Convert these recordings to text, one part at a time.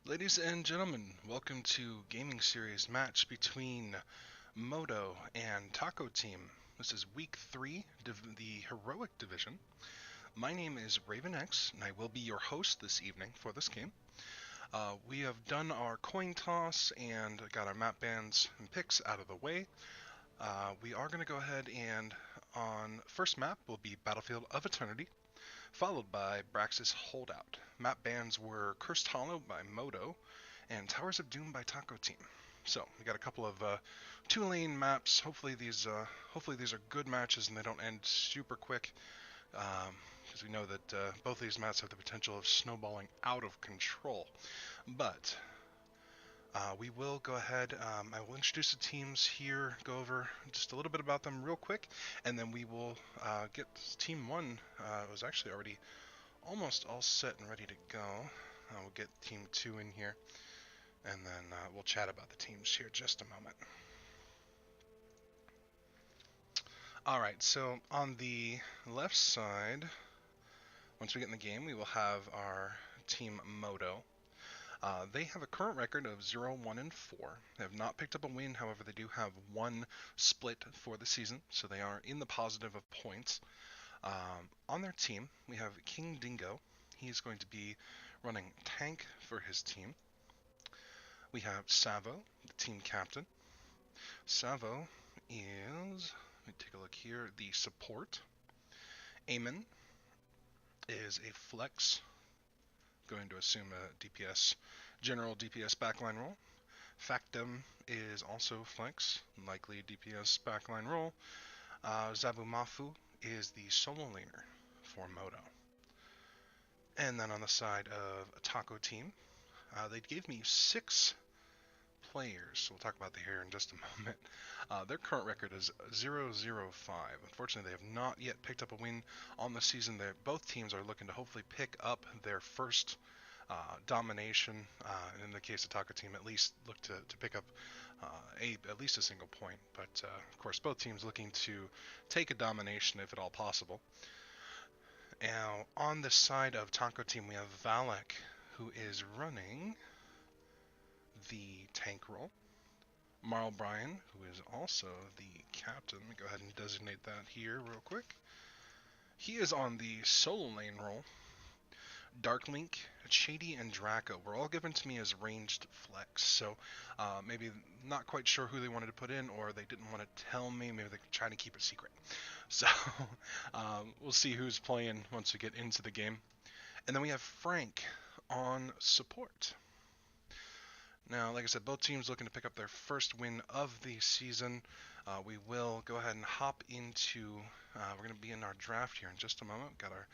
Ladies and gentlemen, welcome to gaming series match between Modo and Taco Team. This is week 3, the Heroic Division. My name is Raven X, and I will be your host this evening for this game. We have done our coin toss and got our map bans and picks out of the way. We are going to go ahead and on first map will be Battlefield of Eternity, followed by Braxis Holdout. Map bans were Cursed Hollow by Modo and Towers of Doom by Taco Team. So we got a couple of two-lane maps. Hopefully these are good matches and they don't end super quick, because we know that both these maps have the potential of snowballing out of control. But we will go ahead. I will introduce the teams here, go over just a little bit about them real quick, and then we will get Team 1. It was actually already almost all set and ready to go. We'll get Team 2 in here, and then we'll chat about the teams here in just a moment. Alright, so on the left side, once we get in the game, we will have our Team Modo. They have a current record of 0-1-4. They have not picked up a win, however, they do have one split for the season, so they are in the positive of points. On their team, we have King Dingo. He's going to be running tank for his team. We have Savo, the team captain. Savo is, let me take a look here, the support. Eamon is a flex, going to assume a DPS, general DPS backline role. Factum is also flex, likely DPS backline role. Zabu Mafu is the solo laner for Modo. And then on the side of a Taco Team, they gave me 6 players, so we'll talk about that here in just a moment. Their current record is 0-0-5. Unfortunately, they have not yet picked up a win on the season. Both teams are looking to hopefully pick up their first domination. In the case of Taco Team, at least look to pick up at least a single point. But of course, both teams looking to take a domination if at all possible. Now, on the side of Taco Team, we have Valak, who is running the tank role. Marl Bryan, who is also the captain. Let me go ahead and designate that here real quick. He is on the solo lane role. Darklink, Shady, and Draco were all given to me as ranged flex, so maybe not quite sure who they wanted to put in, or they didn't want to tell me. Maybe they're trying to keep it secret. So we'll see who's playing once we get into the game. And then we have Frank on support. Now, like I said, both teams looking to pick up their first win of the season. We will go ahead and hop into, we're going to be in our draft here in just a moment. We've got our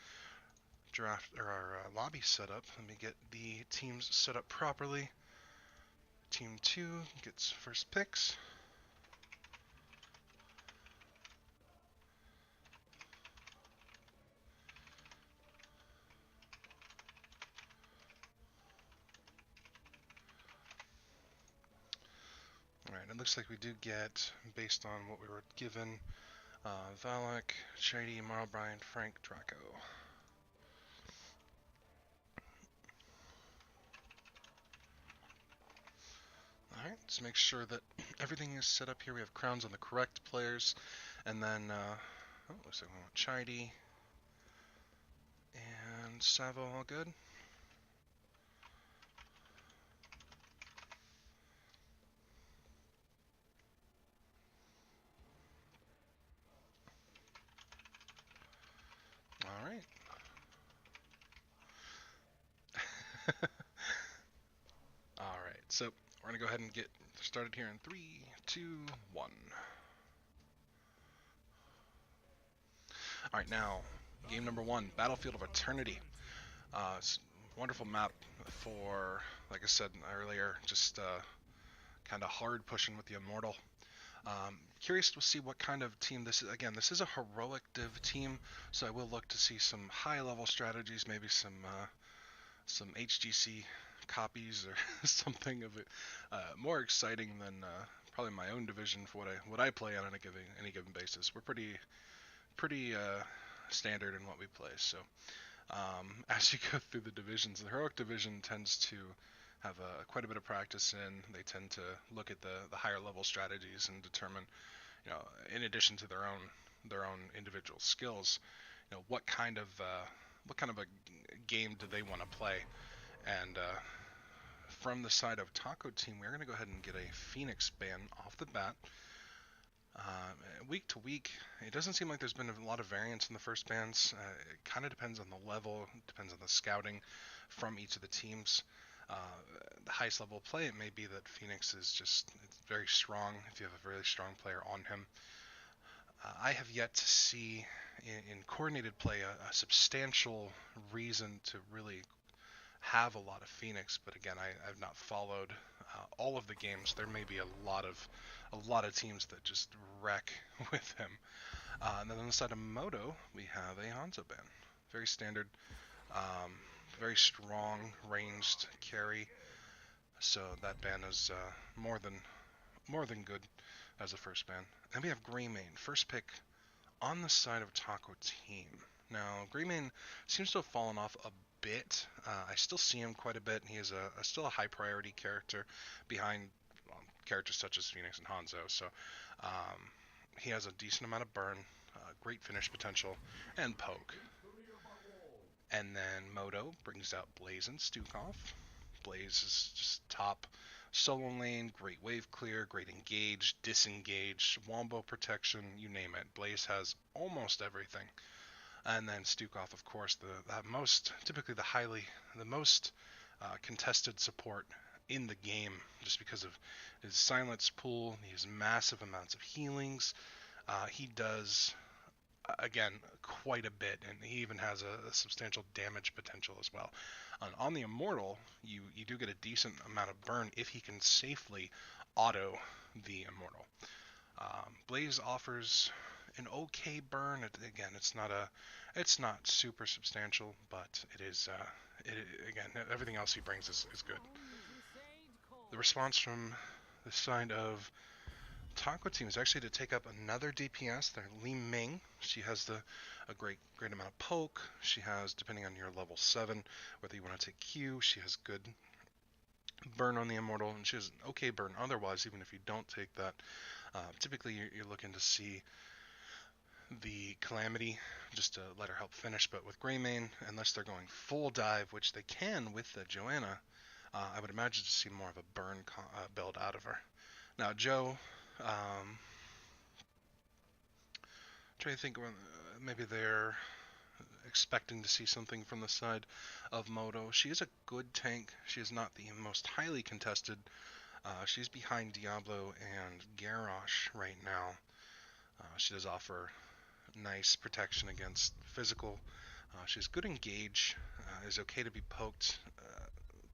draft, or our lobby set up. Let me get the teams set up properly. Team 2 gets first picks. Alright, it looks like we do get, based on what we were given, Valak, Shady, Marl Bryan, Frank, Draco. Alright, let's make sure that everything is set up here. We have crowns on the correct players. And then, looks like we want Chidey and Savo all good. Alright. Alright, so we're going to go ahead and get started here in 3, 2, 1. Alright, now, game number 1, Battlefield of Eternity. It's a wonderful map for, like I said earlier, just kind of hard pushing with the Immortal. Curious to see what kind of team this is. Again, this is a heroic div team, so I will look to see some high-level strategies, maybe some HGC copies or something of it more exciting than probably my own division for what I play on any given basis. We're pretty standard in what we play. So as you go through the divisions, the heroic division tends to have quite a bit of practice in. They tend to look at the higher level strategies and determine, in addition to their own individual skills, what kind of a game do they want to play. And from the side of Taco Team, we're going to go ahead and get a Phoenix ban off the bat. Week to week, it doesn't seem like there's been a lot of variance in the first bans. It kind of depends on the level, depends on the scouting from each of the teams. Uh, the highest level of play, it may be that Phoenix is just it's very strong if you have a really strong player on him. I have yet to see in coordinated play a substantial reason to really have a lot of Phoenix, but again, I've not followed all of the games. There may be a lot of teams that just wreck with him. And then on the side of Modo, we have a Hanzo ban. Very standard, um, very strong ranged carry. So that ban is more than good as a first ban. Then we have Greymane, first pick on the side of Taco Team. Now, Greymane seems to have fallen off a bit. I still see him quite a bit. He is still a high priority character behind characters such as Phoenix and Hanzo. So um, he has a decent amount of burn, great finish potential, and poke. And then Modo brings out Blaze and Stukov. Blaze is just top solo lane, great wave clear, great engage, disengage, wombo protection, you name it. Blaze has almost everything. And then Stukov, of course, typically the most contested support in the game, just because of his silence pool. He has massive amounts of healings. He does, again, quite a bit, and he even has a substantial damage potential as well. On the Immortal, you do get a decent amount of burn if he can safely auto the Immortal. Blaze offers an okay burn. Again, it's not super substantial, but it is. Again, everything else he brings is good. The response from the side of Taco Team is actually to take up another DPS. They're Li Ming. She has a great amount of poke. She has, depending on your level 7, whether you want to take Q, she has good burn on the Immortal, and she has okay burn otherwise, even if you don't take that. Typically, you're looking to see the Calamity just to let her help finish, but with Greymane, unless they're going full dive, which they can with the Joanna, I would imagine to see more of a burn build out of her. Now, Joe, trying to think when maybe they're expecting to see something from the side of Modo. She is a good tank. She is not the most highly contested. She's behind Diablo and Garrosh right now. She does offer nice protection against physical. She's good engage. Is okay to be poked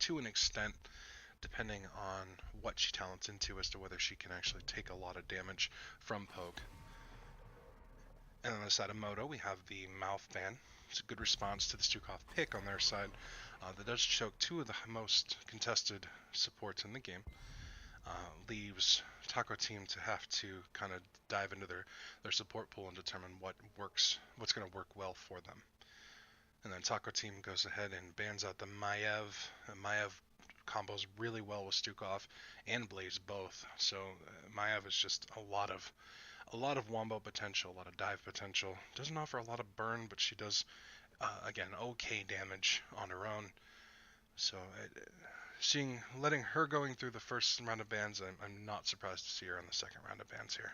to an extent, depending on what she talents into as to whether she can actually take a lot of damage from poke. And on the side of Modo, we have the mouth ban. It's a good response to the Stukov pick on their side. That does choke two of the most contested supports in the game. Leaves Taco Team to have to kind of dive into their support pool and determine what's going to work well for them. And then Taco Team goes ahead and bans out the Maiev. Maiev combos really well with Stukov and Blaze both. So Maiev is just a lot of wombo potential, a lot of dive potential. Doesn't offer a lot of burn, but she does, again, okay damage on her own. So letting her going through the first round of bans, I'm not surprised to see her on the second round of bans here.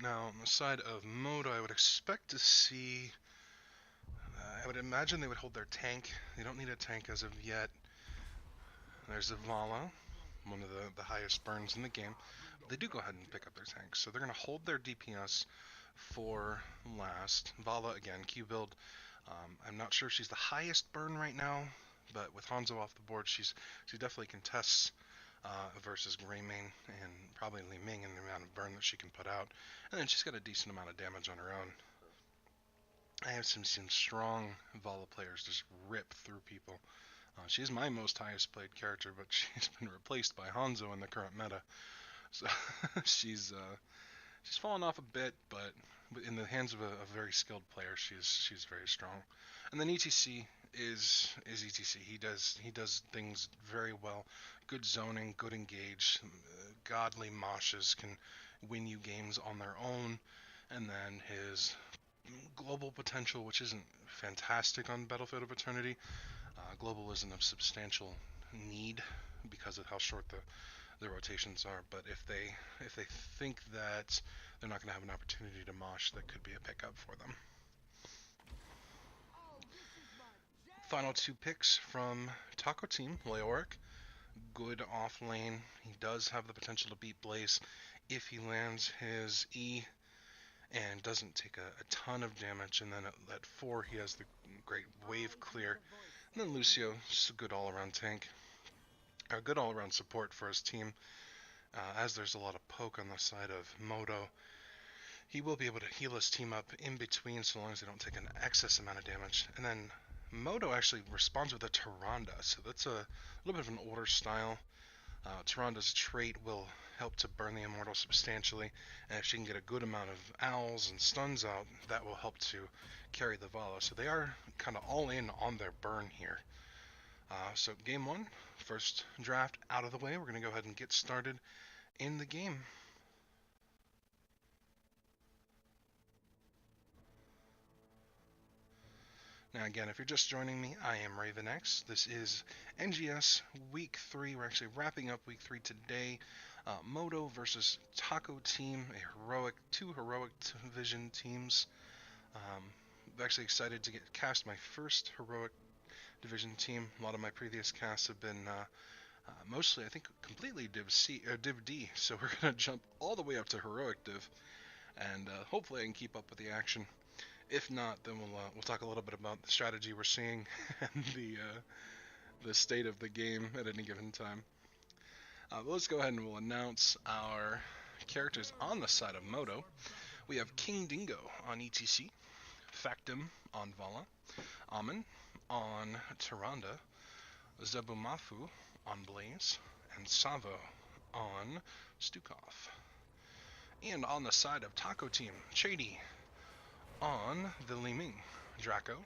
Now, on the side of Modo, I would expect to see... I would imagine they would hold their tank. They don't need a tank as of yet. There's Zavala, one of the highest burns in the game. But they do go ahead and pick up their tanks. So they're going to hold their DPS for last. Vala, again, Q build. I'm not sure if she's the highest burn right now, but with Hanzo off the board, she definitely contests versus Greymane and probably Li Ming in the amount of burn that she can put out. And then she's got a decent amount of damage on her own. I have seen strong Vala players just rip through people. She's my most highest played character, but she's been replaced by Hanzo in the current meta. So she's fallen off a bit, but in the hands of a very skilled player, she's very strong. And then ETC is ETC. He does things very well. Good zoning, good engage. Godly moshes can win you games on their own. And then his global potential, which isn't fantastic on Battlefield of Eternity. Global isn't of substantial need because of how short the rotations are. But if they think that they're not going to have an opportunity to mosh, that could be a pickup for them. Final two picks from Taco Team. Leoric, good off lane. He does have the potential to beat Blaze if he lands his E and doesn't take a ton of damage. And then at 4 he has the great wave clear. And then Lucio, just a good all-around tank. A good all-around support for his team. As there's a lot of poke on the side of Modo, he will be able to heal his team up in between so long as they don't take an excess amount of damage. And then Modo actually responds with a Tyrande, so that's a little bit of an older style. Tyrande's trait will help to burn the Immortal substantially, and if she can get a good amount of owls and stuns out, that will help to carry the Vala. So they are kind of all in on their burn here. So game 1, first draft out of the way. We're going to go ahead and get started in the game. Now again, if you're just joining me, I am RavenX. This is NGS Week 3. We're actually wrapping up Week 3 today. Modo versus Taco Team, two heroic division teams. I'm actually excited to cast my first heroic division team. A lot of my previous casts have been mostly, I think, completely Div D. So we're going to jump all the way up to heroic Div, and hopefully I can keep up with the action. If not, then we'll talk a little bit about the strategy we're seeing and the state of the game at any given time. But let's go ahead and we'll announce our characters on the side of Modo. We have King Dingo on ETC, Factum on Vala, Amun on Tyrande, Zebumafu on Blaze, and Savo on Stukov. And on the side of Taco Team, Shady on the Li Ming, Draco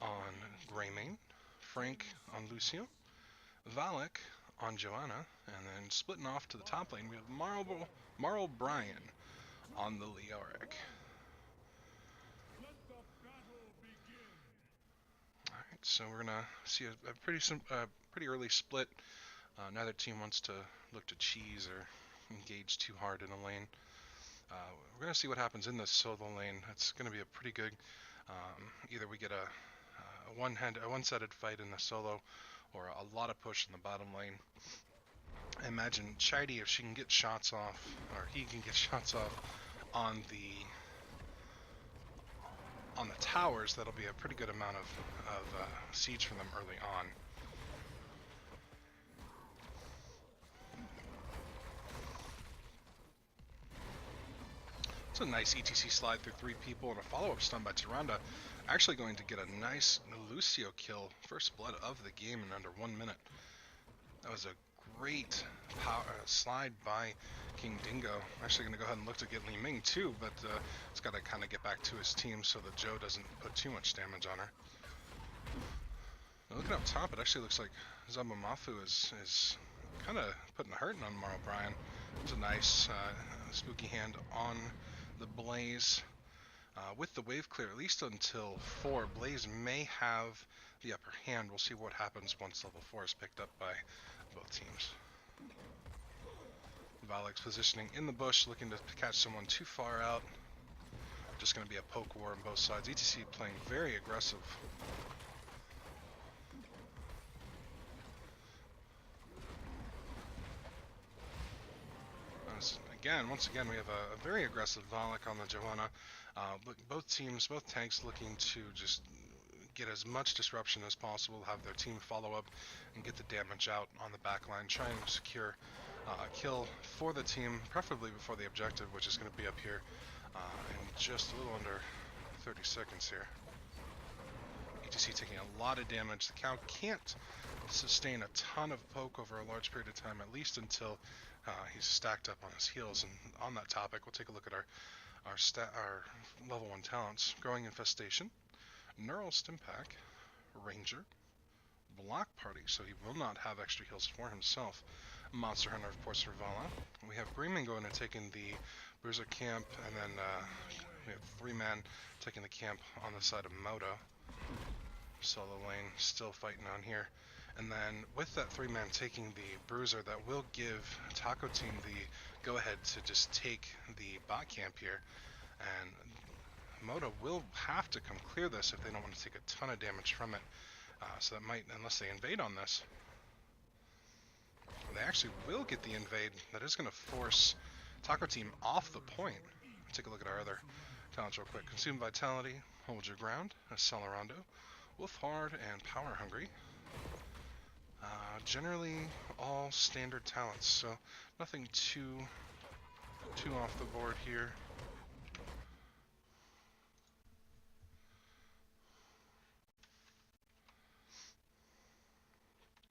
on Greymane, Frank on Lucio, Valak on Joanna, and then splitting off to the top lane, we have Marl Bryan on the Leoric. Alright, so we're going to see a pretty early split. Neither team wants to look to cheese or engage too hard in a lane. We're going to see what happens in the solo lane. It's going to be a pretty good, either we get a one-sided fight in the solo or a lot of push in the bottom lane. I imagine Chidey, if she can get shots off, or he can get shots off on the towers, that'll be a pretty good amount of siege for them early on. It's a nice ETC slide through 3 people and a follow-up stun by Tyrande. Actually going to get a nice Lucio kill, first blood of the game in under 1 minute. That was a great slide by King Dingo. Actually going to go ahead and look to get Li Ming too, but it's got to kind of get back to his team so that Joe doesn't put too much damage on her. Now looking up top, it actually looks like Zabumafu is kind of putting a hurting on Marl Bryan. It's a nice spooky hand on the Blaze. With the wave clear, at least until 4, Blaze may have the upper hand. We'll see what happens once level 4 is picked up by both teams. Valak's positioning in the bush, looking to catch someone too far out. Just going to be a poke war on both sides. ETC playing very aggressive. Once again, we have a very aggressive Valak on the Joanna. Both tanks looking to just get as much disruption as possible, have their team follow up and get the damage out on the back line, try and secure a kill for the team, preferably before the objective, which is going to be up here in just a little under 30 seconds here. ETC taking a lot of damage. The cow can't sustain a ton of poke over a large period of time, at least until He's stacked up on his heals, and on that topic, we'll take a look at our level 1 talents. Growing Infestation, Neural Stim Pack, Ranger, Block Party, so he will not have extra heals for himself. Monster Hunter, of course, for Vala. We have Greenman going and taking the Bruiser camp, and then we have 3-man taking the camp on the side of Modo. Solo lane still fighting on here. And then with that 3-man taking the Bruiser, that will give Taco Team the go-ahead to just take the bot camp here. And Modo will have to come clear this if they don't want to take a ton of damage from it. So that might, unless they invade on this. They actually will get the invade. That is going to force Taco Team off the point. Take a look at our other talents real quick. Consume Vitality, Hold Your Ground, Accelerando, Wolf Hard, and Power Hungry. Generally all standard talents, so nothing too off the board here.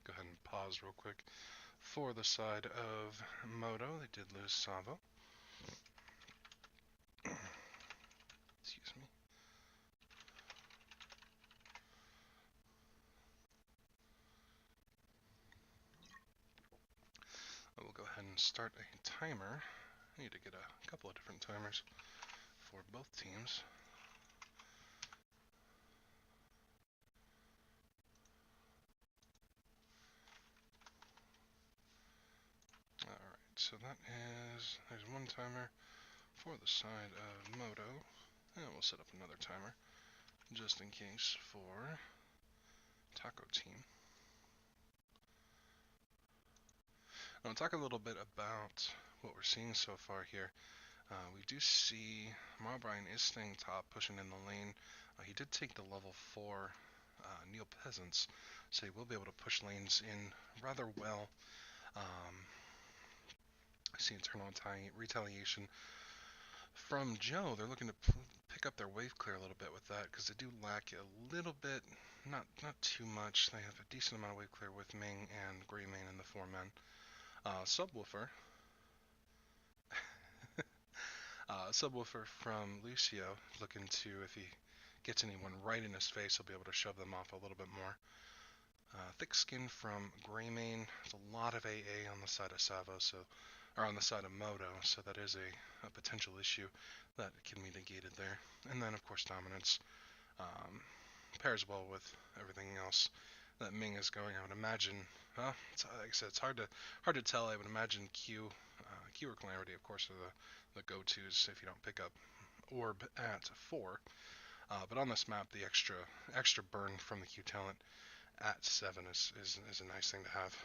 Go ahead and pause real quick. For the side of Modo, they did lose Savo. Excuse me. We'll go ahead and start a timer. I need to get a couple of different timers for both teams. Alright, so there's one timer for the side of Modo, and we'll set up another timer just in case for Taco Team. Now, I'll talk a little bit about what we're seeing so far here. We do see Marbrian is staying top, pushing in the lane. He did take the level 4 Neo Peasants, so he will be able to push lanes in rather well. I see Eternal Retaliation from Joe. They're looking to pick up their wave clear a little bit with that, because they do lack a little bit, not too much. They have a decent amount of wave clear with Ming and Greymane in the 4-men. Subwoofer. Subwoofer from Lucio, looking to, if he gets anyone right in his face, he'll be able to shove them off a little bit more. Thick Skin from Greymane. There's a lot of AA on the side of Savo, or on the side of Modo, so that is a potential issue that can be negated there. And then, of course, Dominance pairs well with everything else that Ming is going. I would imagine, well, like I said, it's hard to tell. I would imagine Q or Calamity, of course, are the go-tos if you don't pick up Orb at 4. But on this map, the extra burn from the Q talent at 7 is a nice thing to have.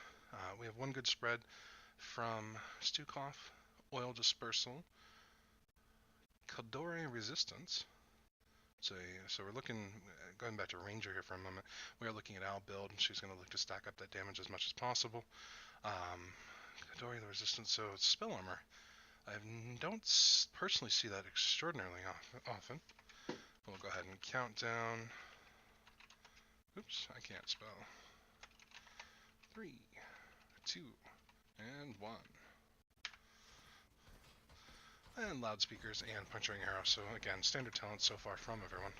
We have one good spread from Stukov, Oil Dispersal, Kaldore Resistance. So we're looking, going back to Ranger here for a moment, we are looking at Al build. She's going to look to stack up that damage as much as possible. Kaldore the Resistance, so it's Spell Armor. I don't personally see that extraordinarily often. We'll go ahead and count down. Oops, I can't spell. 3, 2, and 1. And loudspeakers and puncturing arrow. So again, standard talents so far from everyone.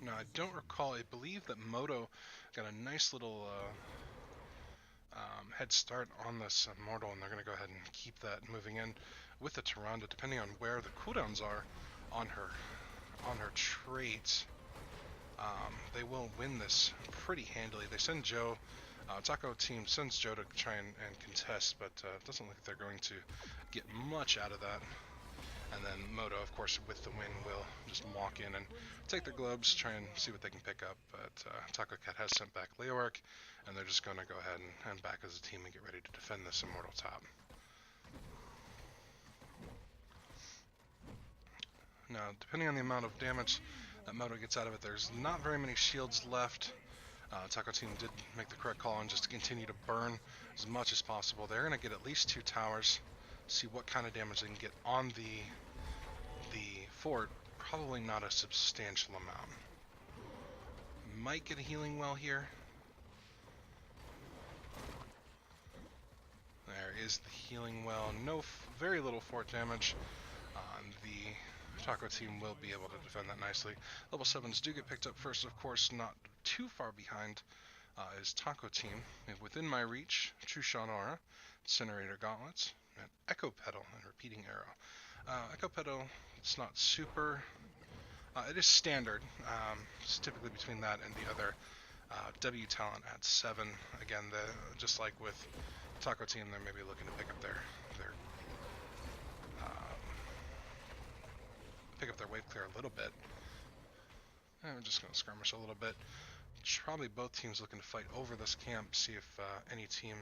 Now I don't recall, I believe that Modo got a nice little head start on this Mortal, and they're going to go ahead and keep that moving in with the Tyrande, depending on where the cooldowns are on her trait. They will win this pretty handily. They send Joe, Taco Team sends Joe to try and contest, but it doesn't look like they're going to get much out of that. And then Modo, of course, with the win, will just walk in and take their globes, try and see what they can pick up. But Taco Cat has sent back Leoark, and they're just going to go ahead and back as a team and get ready to defend this Immortal top. Now, depending on the amount of damage that Modo gets out of it, there's not very many shields left. Taco Team did make the correct call on just to continue to burn as much as possible. They're going to get at least 2 towers, see what kind of damage they can get on the fort. Probably not a substantial amount. Might get a healing well here. is the healing well. Very little fort damage. The Taco team will be able to defend that nicely. Level 7s do get picked up first, of course, not too far behind is Taco team. Within my reach, True Shot Aura, Incinerator Gauntlets, and Echo Pedal and Repeating Arrow. Echo Pedal, it's not super. It is standard. It's typically between that and the other W talent at 7. Again, just like with Taco team, they're maybe looking to pick up their wave clear a little bit. And we're just going to skirmish a little bit. Probably both teams looking to fight over this camp, see if any team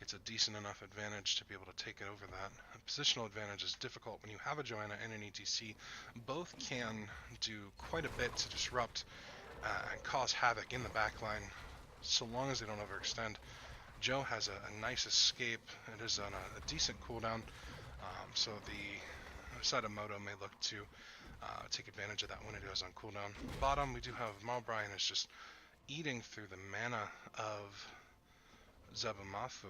gets a decent enough advantage to be able to take it over that. A positional advantage is difficult when you have a Joanna and an ETC. Both can do quite a bit to disrupt and cause havoc in the backline, so long as they don't overextend. Joe has a nice escape. It is on a decent cooldown, so the side of Modo may look to take advantage of that when it goes on cooldown. Bottom, we do have Malbrian is just eating through the mana of Zabumafu.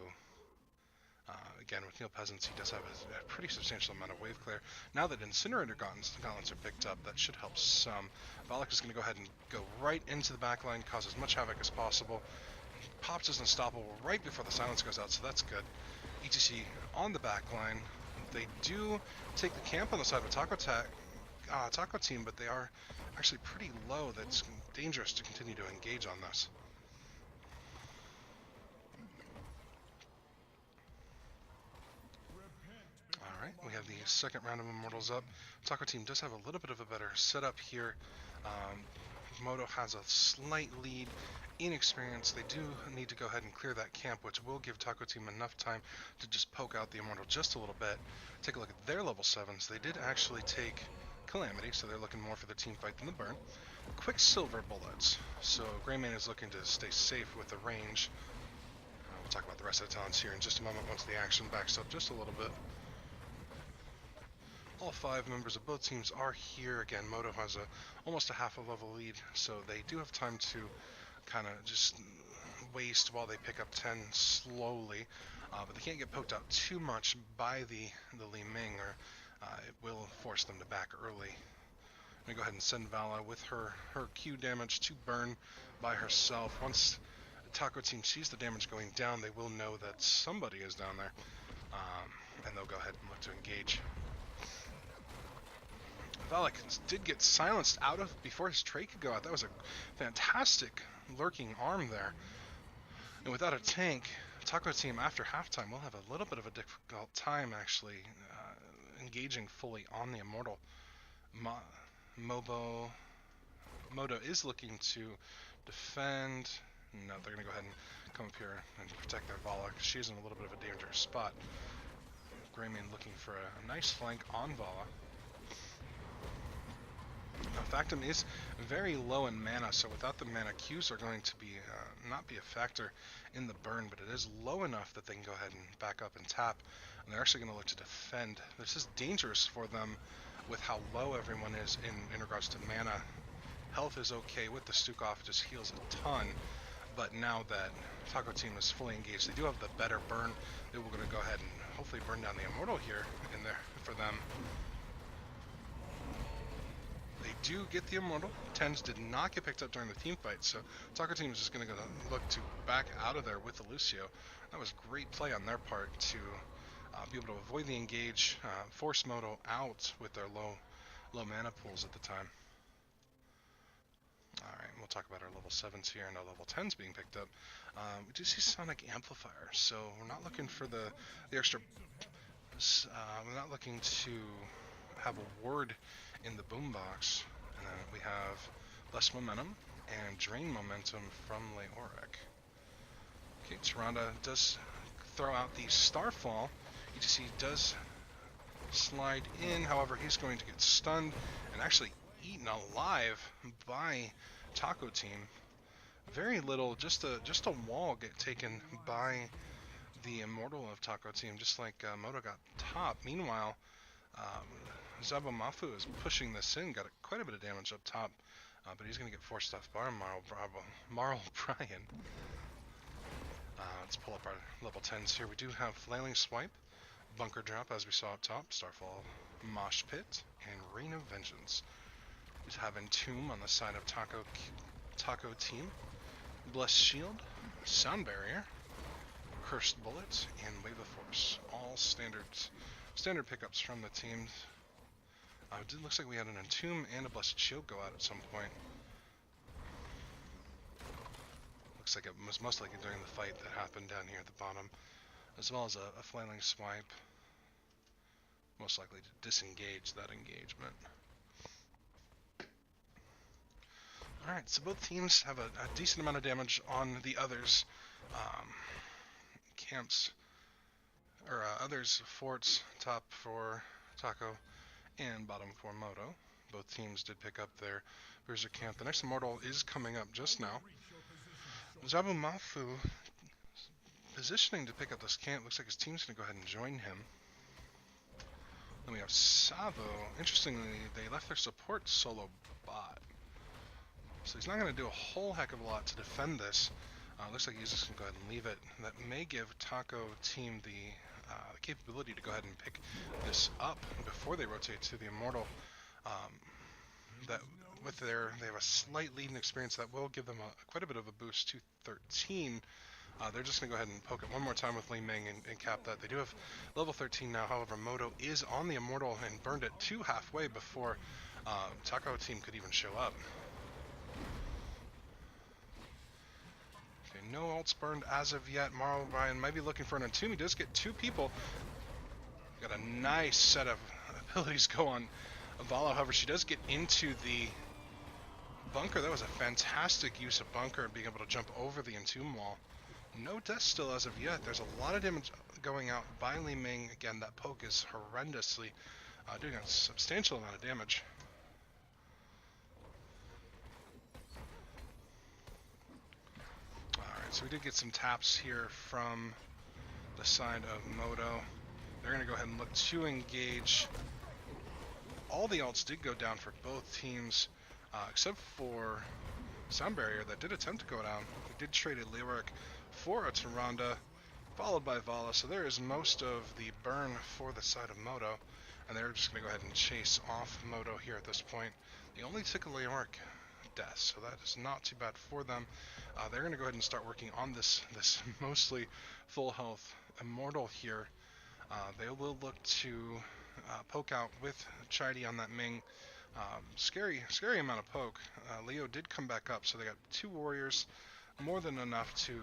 Again, with Neil Peasants, he does have a pretty substantial amount of wave clear. Now that Incinerator Gauntlets are picked up, that should help some. Valak is going to go ahead and go right into the backline, cause as much havoc as possible. Pops is unstoppable right before the silence goes out, so that's good. ETC on the backline. They do take the camp on the side of Taco team, but they are actually pretty low. That's dangerous to continue to engage on this. Alright, we have the second round of Immortals up. Taco team does have a little bit of a better setup here. Modo has a slight lead in experience. They do need to go ahead and clear that camp, which will give Taco team enough time to just poke out the Immortal just a little bit. Take a look at their level 7s. They did actually take Calamity, so they're looking more for the team fight than the burn. Quicksilver bullets, so Greymane is looking to stay safe with the range. We'll talk about the rest of the talents here in just a moment once the action backs up just a little bit. All 5 members of both teams are here. Again, Modo has almost a half a level lead, so they do have time to kind of just waste while they pick up 10 slowly, but they can't get poked out too much by the Li Ming, or it will force them to back early. I'm going to go ahead and send Vala with her Q damage to burn by herself. Once the Taco team sees the damage going down, they will know that somebody is down there, and they'll go ahead and look to engage. Valak did get silenced out of before his trait could go out. That was a fantastic lurking arm there. And without a tank, Taco team after halftime will have a little bit of a difficult time actually engaging fully on the Immortal. Modo is looking to defend. No, they're going to go ahead and come up here and protect their Vala. She's in a little bit of a dangerous spot. Greymane looking for a nice flank on Vala. Now, Factum is very low in mana, so without the mana, Qs are going to be not be a factor in the burn, but it is low enough that they can go ahead and back up and tap, and they're actually going to look to defend. This is dangerous for them with how low everyone is in regards to mana. Health is okay with the Stukov, just heals a ton, but now that Taco team is fully engaged, they do have the better burn. They were going to go ahead and hopefully burn down the Immortal here in there for them. They do get the Immortal. 10s did not get picked up during the team fight, so Taco team is just going to look to back out of there with the Lucio. That was great play on their part to be able to avoid the engage, force Modo out with their low mana pools at the time. Alright, we'll talk about our level 7s here and our level 10s being picked up. We do see Sonic Amplifier, so we're not looking for the extra... we're not looking to have a ward in the boombox, and then we have less momentum and drain momentum from Leoric. Okay, Tyrande does throw out the Starfall. ETC does slide in, however he's going to get stunned and actually eaten alive by Taco team. Very little, just a wall get taken by the Immortal of Taco team, just like Modo got top. Meanwhile, Zabumafu is pushing this in, got quite a bit of damage up top, but he's going to get forced off by Marl Brian. Let's pull up our level 10s here. We do have Flailing Swipe, Bunker Drop, as we saw up top, Starfall, Mosh Pit, and Rain of Vengeance. We have Entomb on the side of Taco Team, Blessed Shield, Sound Barrier, Cursed Bullet, and Wave of Force. All standard pickups from the team. It looks like we had an Entomb and a Blessed Shield go out at some point. Looks like it was most likely during the fight that happened down here at the bottom, as well as a Flailing Swipe, most likely to disengage that engagement. Alright, so both teams have a decent amount of damage on the others' camps, or others' forts, top for Taco and bottom for Modo. Both teams did pick up their Bruiser camp. The next Immortal is coming up just now. Zabumafu positioning to pick up this camp. Looks like his team's going to go ahead and join him. Then we have Savo. Interestingly, they left their support solo bot. So he's not going to do a whole heck of a lot to defend this. Looks like he's just going to go ahead and leave it. That may give Taco Team the capability to go ahead and pick this up before they rotate to the Immortal. That with they have a slight lead in experience that will give them quite a bit of a boost to 13. They're just going to go ahead and poke it one more time with Li Ming and cap that. They do have level 13 now, however, Modo is on the Immortal and burned it to halfway before Taco Team could even show up. Okay, no ults burned as of yet. Marl Ryan might be looking for an Entomb. He does get two people. Got a nice set of abilities go on Vala, however, she does get into the bunker. That was a fantastic use of bunker and being able to jump over the Entomb wall. No death still as of yet. There's a lot of damage going out by Li Ming. Again, that poke is horrendously doing a substantial amount of damage. Alright, so we did get some taps here from the side of Modo. They're going to go ahead and look to engage. All the ults did go down for both teams, except for Sound Barrier that did attempt to go down. They did trade a Lyric for a Tyrande, followed by Vala, so there is most of the burn for the side of Modo, and they're just going to go ahead and chase off Modo here at this point. They only took a Lyric death, so that is not too bad for them. They're going to go ahead and start working on this mostly full health Immortal here. They will look to poke out with Chidey on that Ming. Scary amount of poke. Leo did come back up, so they got two warriors, more than enough to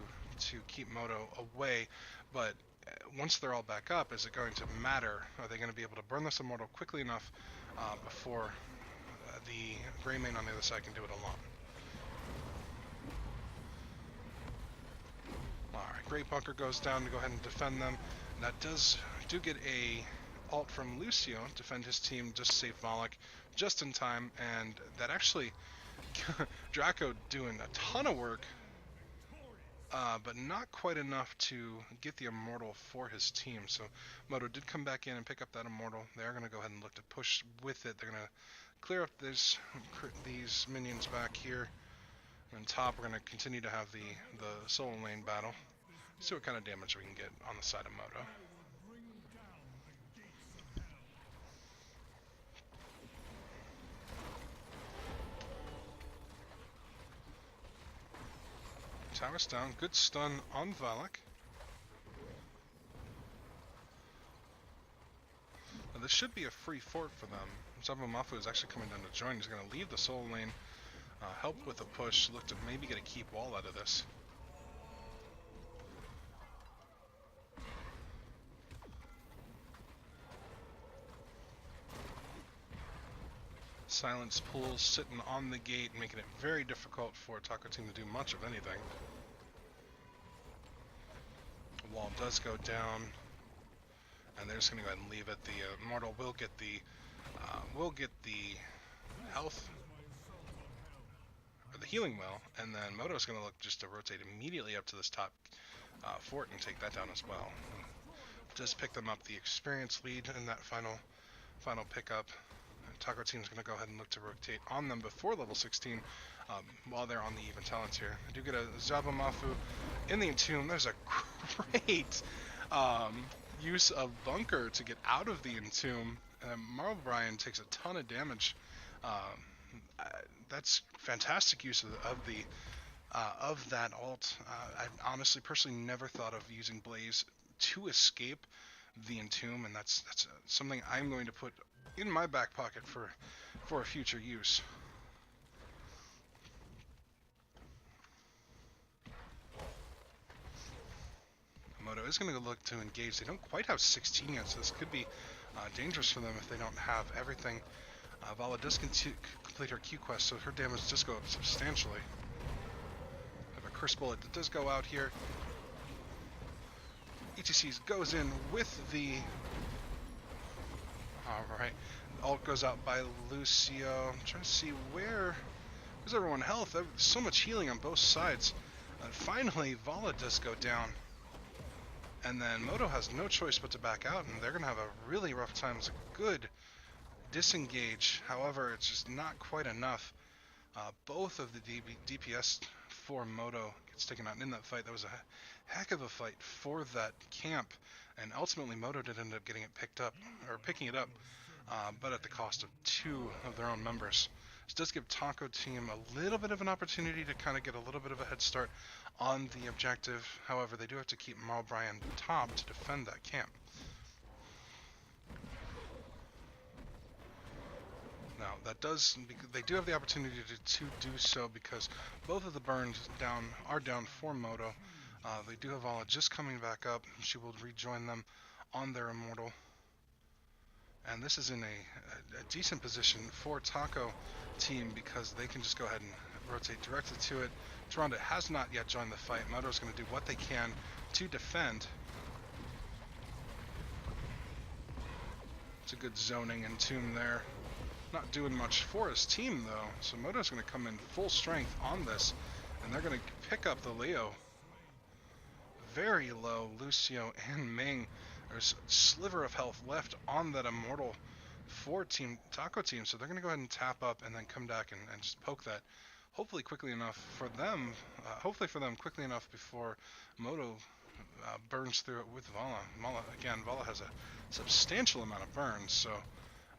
keep Modo away. But once they're all back up, is it going to matter? Are they going to be able to burn this Immortal quickly enough before the Greymane on the other side can do it alone? Alright, Great Bunker goes down to go ahead and defend them. And that do get a ult from Lucio to defend his team, just save Volok just in time, and that actually Draco doing a ton of work, but not quite enough to get the Immortal for his team. So Modo did come back in and pick up that Immortal. They're going to go ahead and look to push with it. They're going to clear up these minions back here. On top, we're going to continue to have the solo lane battle. See what kind of damage we can get on the side of Modo. Tower's down. Good stun on Valak. Now, this should be a free fort for them. Zabumafu is actually coming down to join. He's going to leave the solo lane, help with the push, look to maybe get a keep wall out of this. Silence pools sitting on the gate, making it very difficult for Taco Team to do much of anything. The wall does go down, and they're just going to go ahead and leave it. The Immortal will get the health, or the healing well, and then Modo's going to look just to rotate immediately up to this top fort and take that down as well. Just pick them up the experience lead in that final pickup. Taco Team's going to go ahead and look to rotate on them before level 16 while they're on the even talents here. I do get a Zabamafu in the Entomb. There's a great use of Bunker to get out of the Entomb. Marl Bryan takes a ton of damage. That's fantastic use of that ult. I honestly, personally, never thought of using Blaze to escape the Entomb, and that's something I'm going to put in my back pocket for a future use. Modo is going to look to engage. They don't quite have 16 yet, so this could be dangerous for them if they don't have everything. Vala does complete her Q quest, so her damage does go up substantially. Have a curse bullet that does go out here. ETCs goes in with the... Alright. Ult goes out by Lucio. I'm trying to see where's everyone health. There's so much healing on both sides. Finally, Vala does go down. And then Modo has no choice but to back out, and they're going to have a really rough time. It's a good disengage. However, it's just not quite enough. Both of the DPS for Modo gets taken out in that fight. That was a heck of a fight for that camp, and ultimately Modo did end up getting it picking it up, but at the cost of 2 of their own members. This does give Taco Team a little bit of an opportunity to kind of get a little bit of a head start on the objective. However, they do have to keep Marl Bryan top to defend that camp. Now, they do have the opportunity to do so because both of the burns are down for Modo. They do have Vala just coming back up. She will rejoin them on their Immortal. And this is in a decent position for Taco Team because they can just go ahead and rotate directly to it. Toronto has not yet joined the fight. Modo's going to do what they can to defend. It's a good zoning and tomb there. Not doing much for his team though, so Modo's going to come in full strength on this, and they're going to pick up the Leo. Very low, Lucio and Ming. There's a sliver of health left on that Immortal for Taco Team, so they're going to go ahead and tap up and then come back and just poke that. Hopefully quickly enough for them. Quickly enough before Modo burns through it with Vala. Vala has a substantial amount of burns, so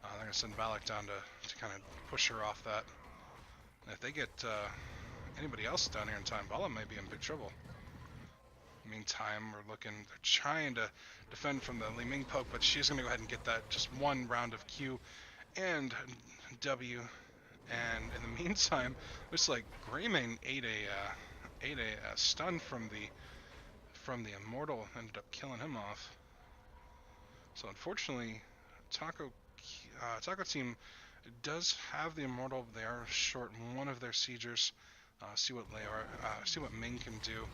they're going to send Valak down to kind of push her off that. And if they get anybody else down here in time, Vala may be in big trouble. Meantime, they're trying to defend from the Li Ming poke, but she's going to go ahead and get that just one round of Q and W. And in the meantime, looks like Greymane ate a stun from the Immortal, ended up killing him off. So unfortunately, Taco Team does have the Immortal. They are short one of their siegers. See what Ming can do.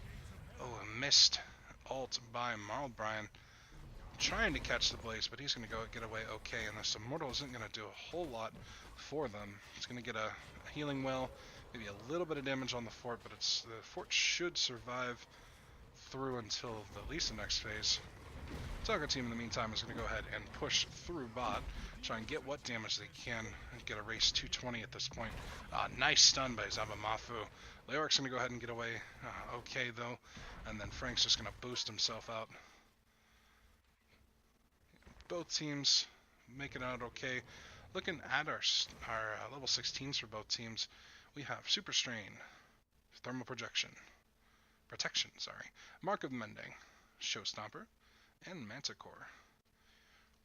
Oh, a missed ult by Marl Bryan. Trying to catch the Blaze, but he's going to get away okay, and this Immortal isn't going to do a whole lot for them. It's going to get a healing well, maybe a little bit of damage on the fort, but the fort should survive through until at least the next phase. Taco Team in the meantime is going to go ahead and push through bot, try and get what damage they can, and get a race 220 at this point. Nice stun by Zabamafu. Leoric's going to go ahead and get away okay though, and then Frank's just going to boost himself out. Both teams making it out okay. Looking at our level 16s for both teams, we have Super Strain, Thermal Protection, Mark of Mending, Showstopper, and Manticore.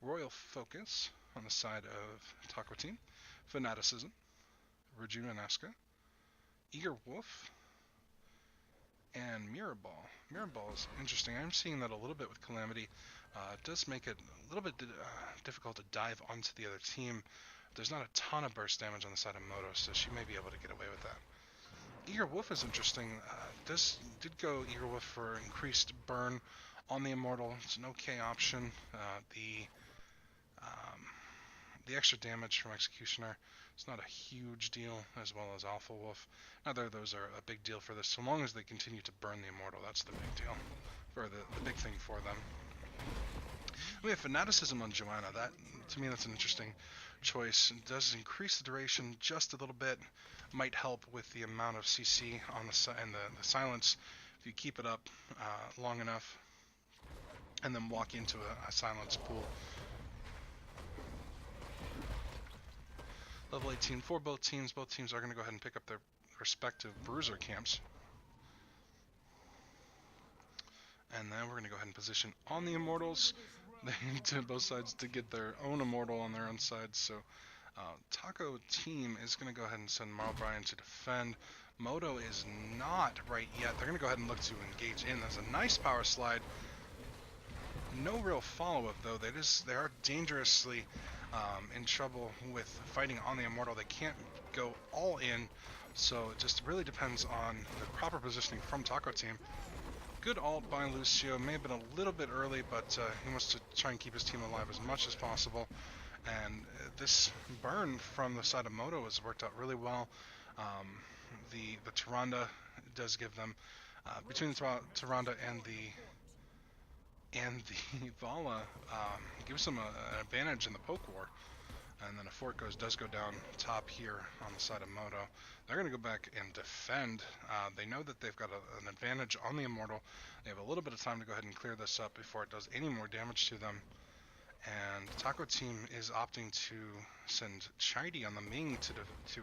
Royal Focus on the side of Taco Team, Fanaticism, Rejuvenesca, Eager Wolf, and Mirror Ball. Mirror Ball is interesting. I'm seeing that a little bit with Calamity. It does make it a little bit difficult to dive onto the other team. There's not a ton of burst damage on the side of Modo, so she may be able to get away with that. Eager Wolf is interesting. Did go Eager Wolf for increased burn on the Immortal. It's an okay option. The extra damage from Executioner is not a huge deal, as well as Alpha Wolf. Neither of those are a big deal for this, so long as they continue to burn the Immortal. That's the big deal, or the big thing for them. We have Fanaticism on Joanna. That, to me, that's an interesting choice. It does increase the duration just a little bit. Might help with the amount of CC on the silence if you keep it up long enough, and then walk into a silence pool. Level 18 for both teams. Both teams are going to go ahead and pick up their respective bruiser camps. And then we're going to go ahead and position on the Immortals. They need to both sides to get their own Immortal on their own side. So Taco team is going to go ahead and send Marl Bryan to defend. Modo is not right yet. They're going to go ahead and look to engage in. That's a nice power slide. No real follow-up though. They are dangerously in trouble with fighting on the Immortal. They can't go all in. So it just really depends on the proper positioning from Taco team. Good ult by Lucio, may have been a little bit early, but he wants to try and keep his team alive as much as possible. And this burn from the side of Modo has worked out really well. The Tyrande does give them, between the Tyrande and the Vala, gives them an advantage in the poke war. And then a fort does go down top here on the side of Modo. They're going to go back and defend. They know that they've got an advantage on the Immortal. They have a little bit of time to go ahead and clear this up before it does any more damage to them. And Taco team is opting to send Chidi on the Ming to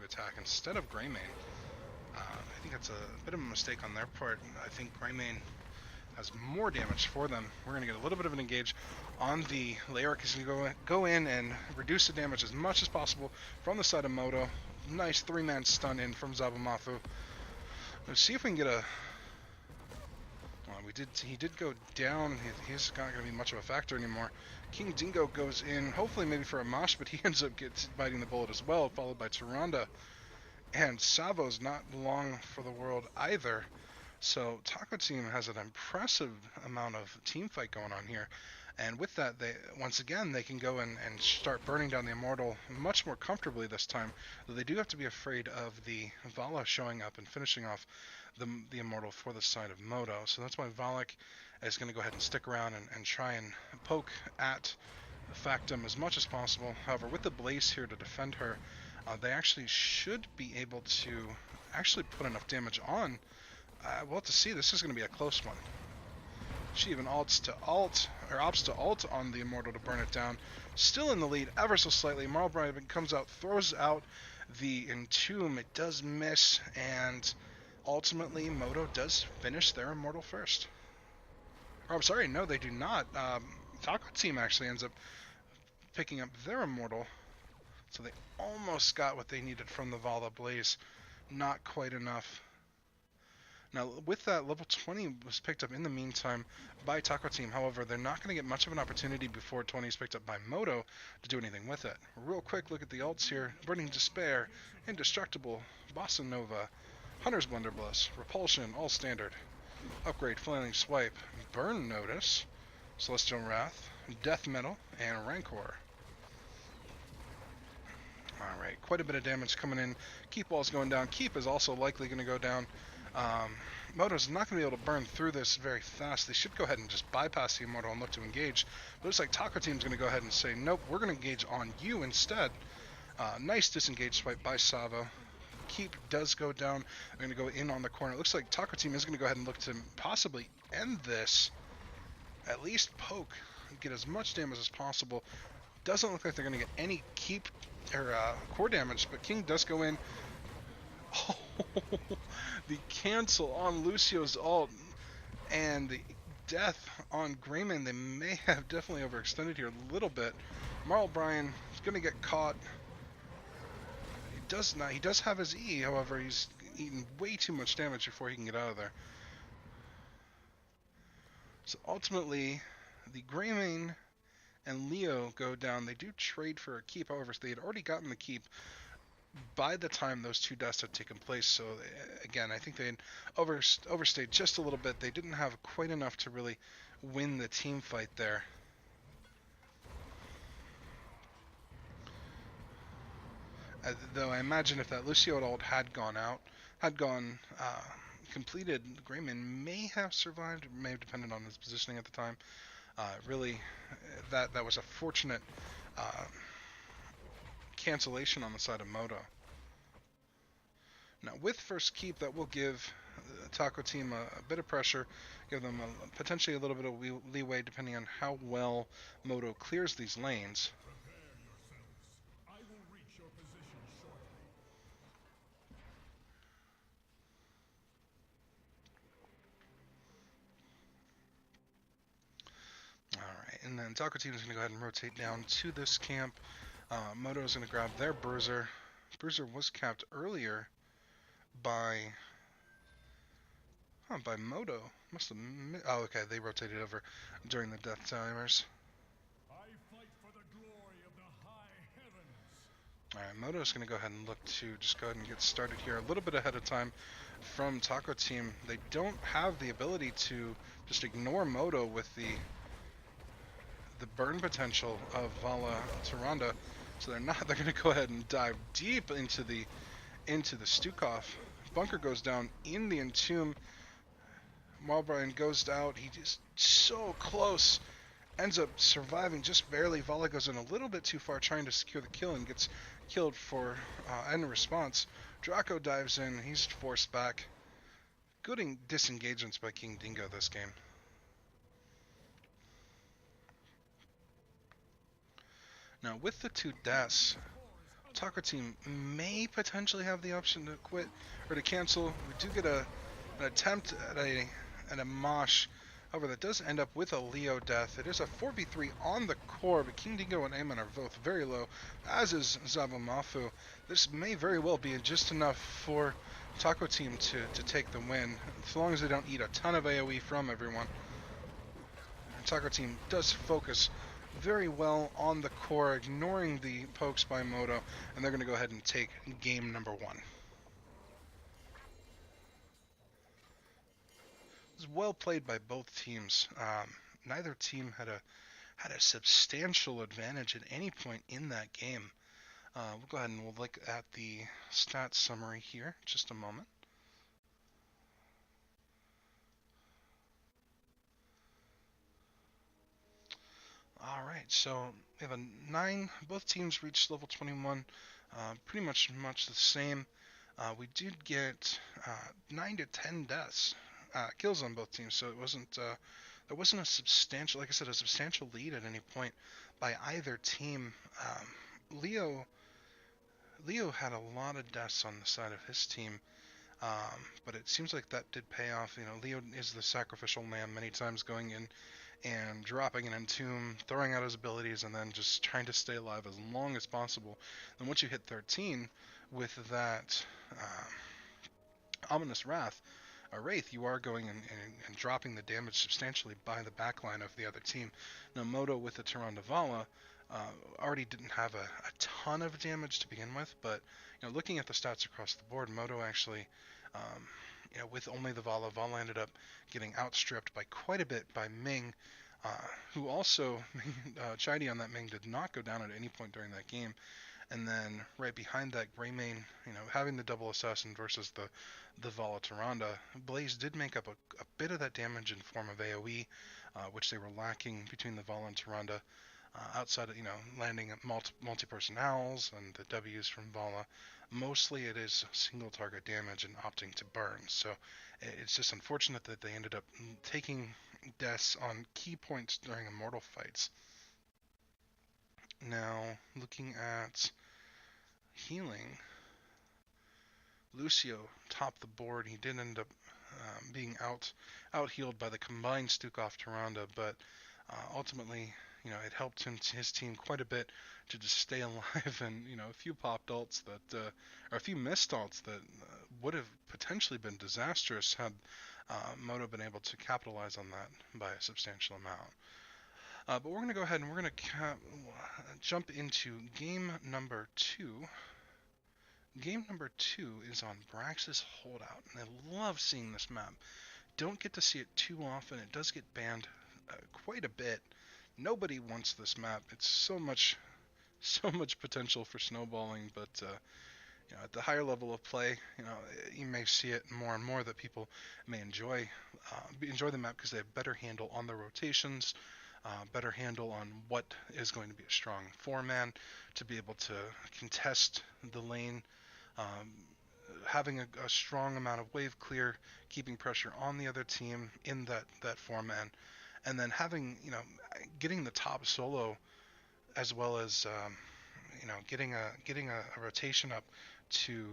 attack instead of Greymane. I think that's a bit of a mistake on their part. I think Greymane has more damage for them. We're going to get a little bit of an engage on the Leoric. Is going to go in and reduce the damage as much as possible from the side of Modo. Nice 3-man stun in from Zabumathu. Let's see if we can get a... Well, he did go down. He's not going to be much of a factor anymore. King Dingo goes in, hopefully maybe for a mosh, but he ends up biting the bullet as well, followed by Tyrande. And Savo's not long for the world either. So Taco team has an impressive amount of team fight going on here. And with that, once again, they can go and start burning down the Immortal much more comfortably this time. Though they do have to be afraid of the Vala showing up and finishing off the Immortal for the side of Modo. So that's why Valak is going to go ahead and stick around and try and poke at Factum as much as possible. However, with the Blaze here to defend her, they actually should be able to actually put enough damage on. We'll have to see. This is going to be a close one. She even opts to ult on the Immortal to burn it down. Still in the lead ever so slightly. Marl Bryan comes out, throws out the Entomb. It does miss, and ultimately Modo does finish their Immortal first. Oh, I'm sorry, no, they do not. Taco team actually ends up picking up their Immortal. So they almost got what they needed from the Vala Blaze. Not quite enough. Now, with that, level 20 was picked up in the meantime by Taco team. However, they're not going to get much of an opportunity before 20 is picked up by Modo to do anything with it. Real quick look at the ults here. Burning Despair, Indestructible, Bossa Nova, Hunter's Blunderbuss, Repulsion, all standard. Upgrade, Flailing Swipe, Burn Notice, Celestial Wrath, Death Metal, and Rancor. Alright, quite a bit of damage coming in. Keep wall's going down. Keep is also likely going to go down. Modo's not going to be able to burn through this very fast. They should go ahead and just bypass the Immortal and look to engage. But it looks like Taco team's going to go ahead and say, nope, we're going to engage on you instead. Nice disengage swipe by Savo. Keep does go down. They're going to go in on the corner. It looks like Taco team is going to go ahead and look to possibly end this. At least poke. Get as much damage as possible. Doesn't look like they're going to get any keep or core damage, but King does go in. Oh, the cancel on Lucio's ult and the death on Greymane. They may have definitely overextended here a little bit. Marl Bryan is going to get caught. He does not. He does have his E, however, he's eaten way too much damage before he can get out of there. So ultimately, the Greymane and Leo go down. They do trade for a keep, however, they had already gotten the keep by the time those two deaths had taken place. So again, I think they had overstayed just a little bit. They didn't have quite enough to really win the team fight there. Though I imagine if that Lucio ult had gone completed, Greymane may have survived. It may have depended on his positioning at the time. Really, that was a fortunate uh, cancellation on the side of Modo. Now, with first keep, that will give the Taco team a bit of pressure, give them potentially a little bit of leeway depending on how well Modo clears these lanes. Alright, and then Taco team is going to go ahead and rotate down to this camp. Modo is going to grab their Bruiser. Bruiser was capped earlier by by Modo. Must have. Oh, okay. They rotated over during the death timers. All right, Modo's going to go ahead and look to just go ahead and get started here a little bit ahead of time from Taco Team. They don't have the ability to just ignore Modo with the burn potential of Vala Tyrande, so they're not. They're going to go ahead and dive deep into the Stukov. Bunker goes down in the Entomb. Marlbrian goes out. He is so close. Ends up surviving just barely. Vala goes in a little bit too far trying to secure the kill and gets killed for in response. Draco dives in. He's forced back. Good disengagements by King Dingo this game. Now with the two deaths, Taco team may potentially have the option to quit or to cancel. We do get an attempt at a mosh. However, that does end up with a Leo death. It is a 4v3 on the core, but King Dingo and Amon are both very low, as is Zabumafu. This may very well be just enough for Taco team to take the win, as long as they don't eat a ton of AoE from everyone. And Taco team does focus very well on the core, ignoring the pokes by Modo, and they're going to go ahead and take game number 1. It was well played by both teams. Neither team had a substantial advantage at any point in that game. We'll go ahead and we'll look at the stats summary here in just a moment. Alright, so we have a 9. Both teams reached level 21. Pretty much the same. We did get 9 to 10 deaths, kills on both teams, so it wasn't there wasn't a substantial, like I said, a substantial lead at any point by either team. Leo had a lot of deaths on the side of his team, but it seems like that did pay off. You know, Leo is the sacrificial lamb many times, going in and dropping an Entomb, throwing out his abilities, and then just trying to stay alive as long as possible. And once you hit 13 with that Ominous Wrath, a Wraith, you are going and dropping the damage substantially by the backline of the other team. Now, Modo with the Tyrande Vala already didn't have a ton of damage to begin with, but looking at the stats across the board, Modo actually, with only the Vala ended up getting outstripped by quite a bit by Ming, who also, Chidey on that Ming did not go down at any point during that game. And then right behind that, Greymane, having the double assassin versus the Vala Tyrande, Blaze did make up a bit of that damage in form of AoE, which they were lacking between the Vala and Tyrande. Outside of, landing multi-personnels and the W's from Vala, mostly it is single target damage and opting to burn. So it's just unfortunate that they ended up taking deaths on key points during immortal fights. Now, looking at healing, Lucio topped the board. He did end up being out healed by the combined Stukov Tyrande, but ultimately, it helped his team quite a bit to just stay alive, and a few popped ults that, or a few missed ults that would have potentially been disastrous had Modo been able to capitalize on that by a substantial amount. But we're going to go ahead and we're going to jump into game number 2. Game number 2 is on Brax's Holdout, and I love seeing this map. Don't get to see it too often. It does get banned quite a bit. Nobody wants this map. It's so much potential for snowballing, but at the higher level of play, you may see it more and more that people may enjoy the map because they have better handle on the rotations. better handle on what is going to be a strong four-man to be able to contest the lane, um, having a strong amount of wave clear, keeping pressure on the other team in that four-man, and then having getting the top solo as well as getting a rotation up to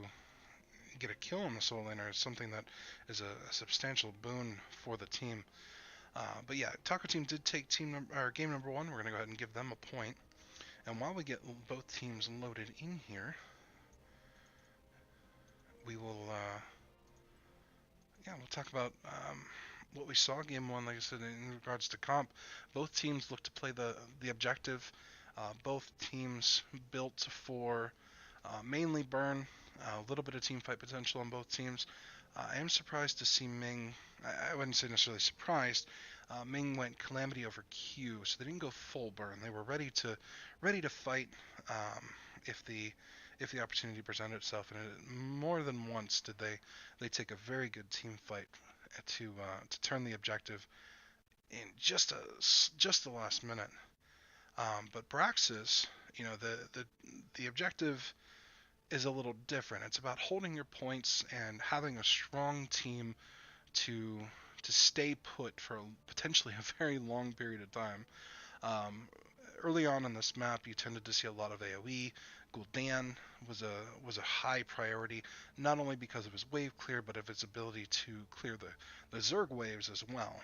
get a kill on the solo laner is something that is a substantial boon for the team. But yeah, Taco Team did take game number one. We're gonna go ahead and give them a point. And while we get both teams loaded in here, we will we'll talk about what we saw game one. Like I said, in regards to comp, both teams look to play the objective. Both teams built for mainly burn, a little bit of team fight potential on both teams. I am surprised to see Ming. I wouldn't say necessarily surprised. Ming went Calamity over Q, so they didn't go full burn. They were ready to fight if the opportunity presented itself. And more than once did they take a very good team fight to turn the objective in just the last minute. But Braxis, the objective is a little different. It's about holding your points and having a strong team to stay put for potentially a very long period of time. Um, Early on in this map, you tended to see a lot of AoE. Gul'dan was a high priority, not only because of his wave clear, but of his ability to clear the Zerg waves as well.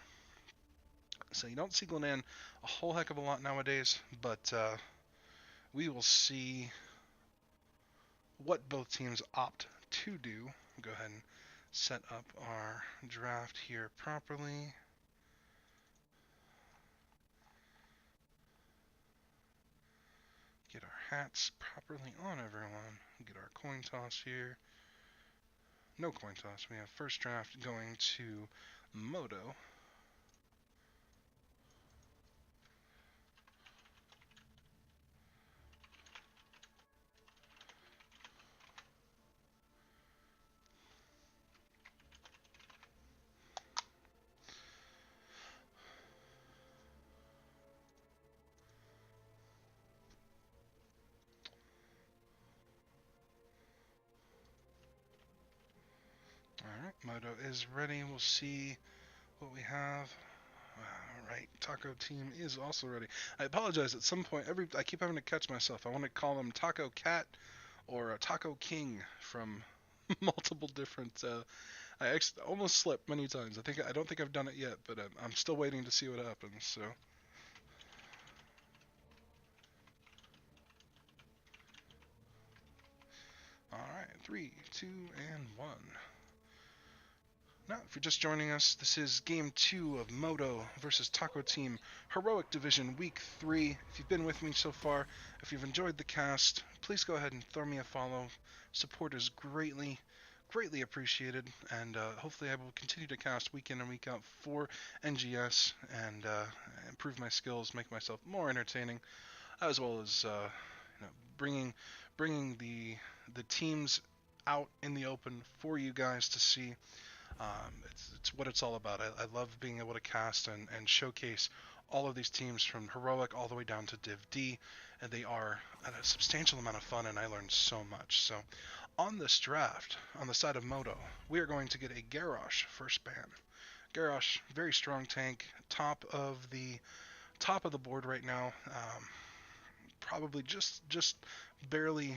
So you don't see Gul'dan a whole heck of a lot nowadays, but we will see what both teams opt to do. Go ahead and set up our draft here properly. Get our hats properly on, everyone. Get our coin toss here. No coin toss. We have first draft going to Modo. Alright, Modo is ready. We'll see what we have. Alright, Taco Team is also ready. I apologize, at some point, I keep having to catch myself. I want to call them Taco Cat or Taco King from multiple different... I almost slipped many times. I don't think I've done it yet, but I'm still waiting to see what happens, so... Alright, 3, 2, and 1. Now, if you're just joining us, this is Game 2 of Modo versus Taco Team Heroic Division Week 3. If you've been with me so far, if you've enjoyed the cast, please go ahead and throw me a follow. Support is greatly appreciated, and hopefully I will continue to cast week in and week out for NGS and improve my skills, make myself more entertaining, as well as bringing the teams out in the open for you guys to see. It's what it's all about. I love being able to cast and showcase all of these teams from Heroic all the way down to Div D, and they are a substantial amount of fun, and I learned so much. So on this draft, on the side of Modo, we are going to get a Garrosh first ban. Garrosh, very strong tank, top of the board right now, probably just barely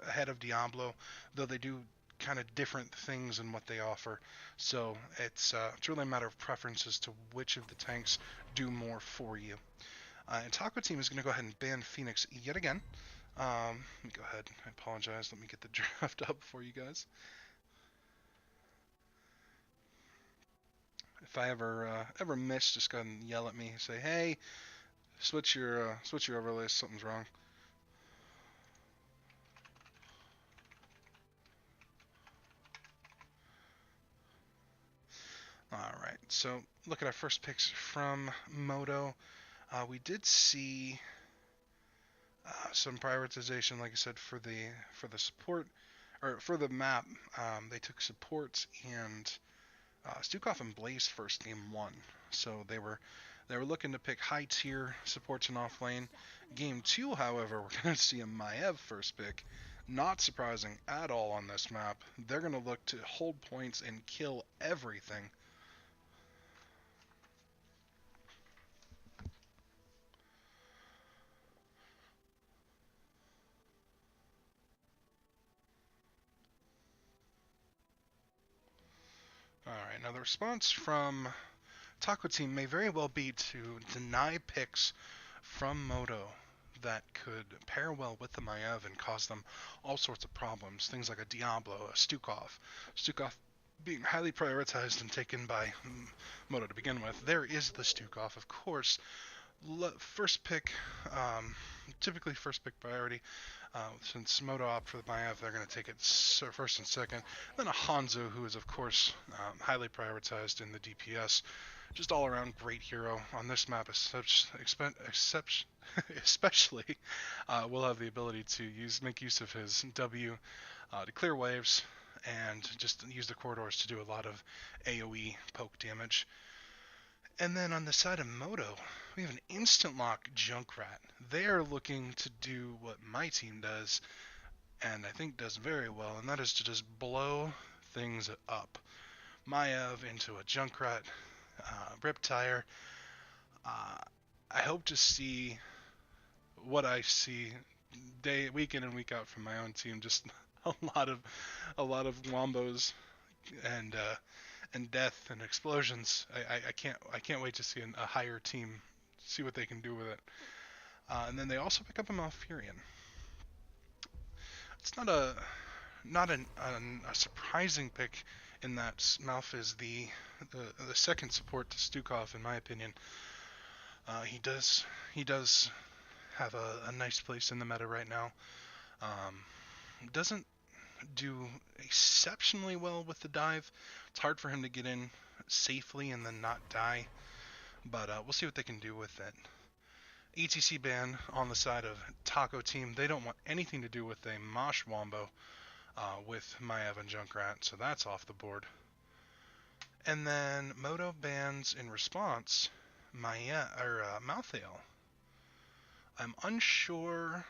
ahead of Diablo, though they do kind of different things in what they offer. So it's really a matter of preference as to which of the tanks do more for you. And Taco Team is going to go ahead and ban Phoenix yet again. Let me go ahead. I apologize. Let me get the draft up for you guys. If I ever miss, just go ahead and yell at me. Say, hey, switch your overlays. Something's wrong. Alright, so look at our first picks from Modo. We did see some prioritization, like I said, for the support, or for the map. They took support and Stukov and Blaze first game one. So they They were looking to pick high tier supports in off lane. Game 2, however, we're going to see a Maiev first pick. Not surprising at all on this map. They're going to look to hold points and kill everything. Alright, now the response from Taco Team may very well be to deny picks from Modo that could pair well with the Maiev and cause them all sorts of problems. Things like a Diablo, a Stukov. Stukov being highly prioritized and taken by Modo to begin with. There is the Stukov, of course. First pick, typically first pick priority. Since Modo opt for the Maiev, they're going to take it first and second. Then a Hanzo, who is, of course, highly prioritized in the DPS. Just all around great hero on this map, especially will have the ability to make use of his W to clear waves and just use the corridors to do a lot of AoE poke damage. And then on the side of Modo, we have an instant lock Junkrat. They are looking to do what my team does, and I think does very well, and that is to just blow things up. Maiev into a Junkrat Riptire. I hope to see what I see week in and week out from my own team. Just a lot of wombos and death and explosions. I can't wait to see a higher team, see what they can do with it. And then they also pick up a Malfurion. It's not a surprising pick in that Malf is the second support to Stukov, in my opinion. He does have a nice place in the meta right now. Doesn't do exceptionally well with the dive. It's hard for him to get in safely and then not die, but we'll see what they can do with it. ETC ban on the side of Taco Team. They don't want anything to do with a Mosh Wombo with Maiev and Junkrat, so that's off the board. And then Modo bans in response Malthael. I'm unsure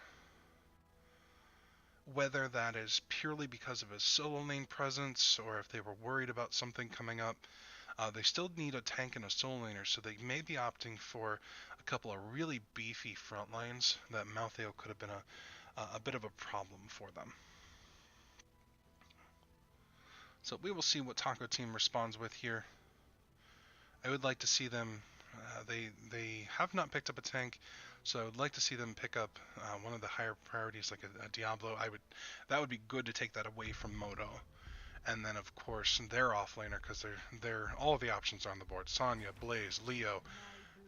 whether that is purely because of his solo lane presence or if they were worried about something coming up. They still need a tank and a solo laner, so they may be opting for a couple of really beefy front lines that Malthael could have been a bit of a problem for them. So we will see what Taco Team responds with here. I would like to see them, they have not picked up a tank, so I would like to see them pick up one of the higher priorities like a Diablo. That would be good to take that away from Modo. And then of course their offlaner, because they're all of the options are on the board. Sonya, Blaze, Leo,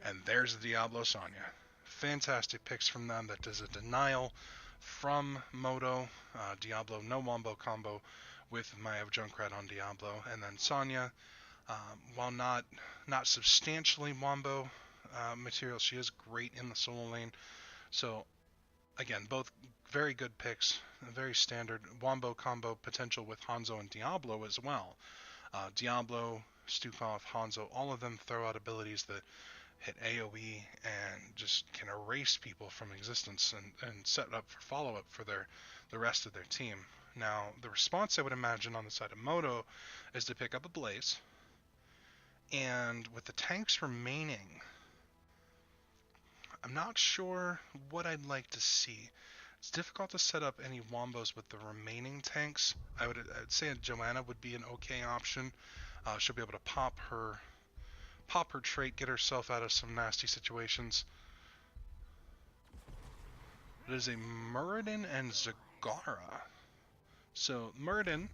and there's the Diablo Sonya. Fantastic picks from them. That does a denial from Modo. Diablo no wombo combo with Maiev Junkrat on Diablo, and then Sonya, while not substantially wombo material, she is great in the solo lane. So again, both very good picks, very standard wombo combo potential with Hanzo and Diablo as well. Diablo, Stukov, Hanzo, all of them throw out abilities that hit AoE and just can erase people from existence and set up for follow-up for the rest of their team. Now, the response I would imagine on the side of Modo is to pick up a Blaze, and with the tanks remaining, I'm not sure what I'd like to see. It's difficult to set up any wombos with the remaining tanks. I'd say a Joanna would be an okay option. She'll be able to pop her trait, get herself out of some nasty situations. It is a Muradin and Zagara. So Muradin,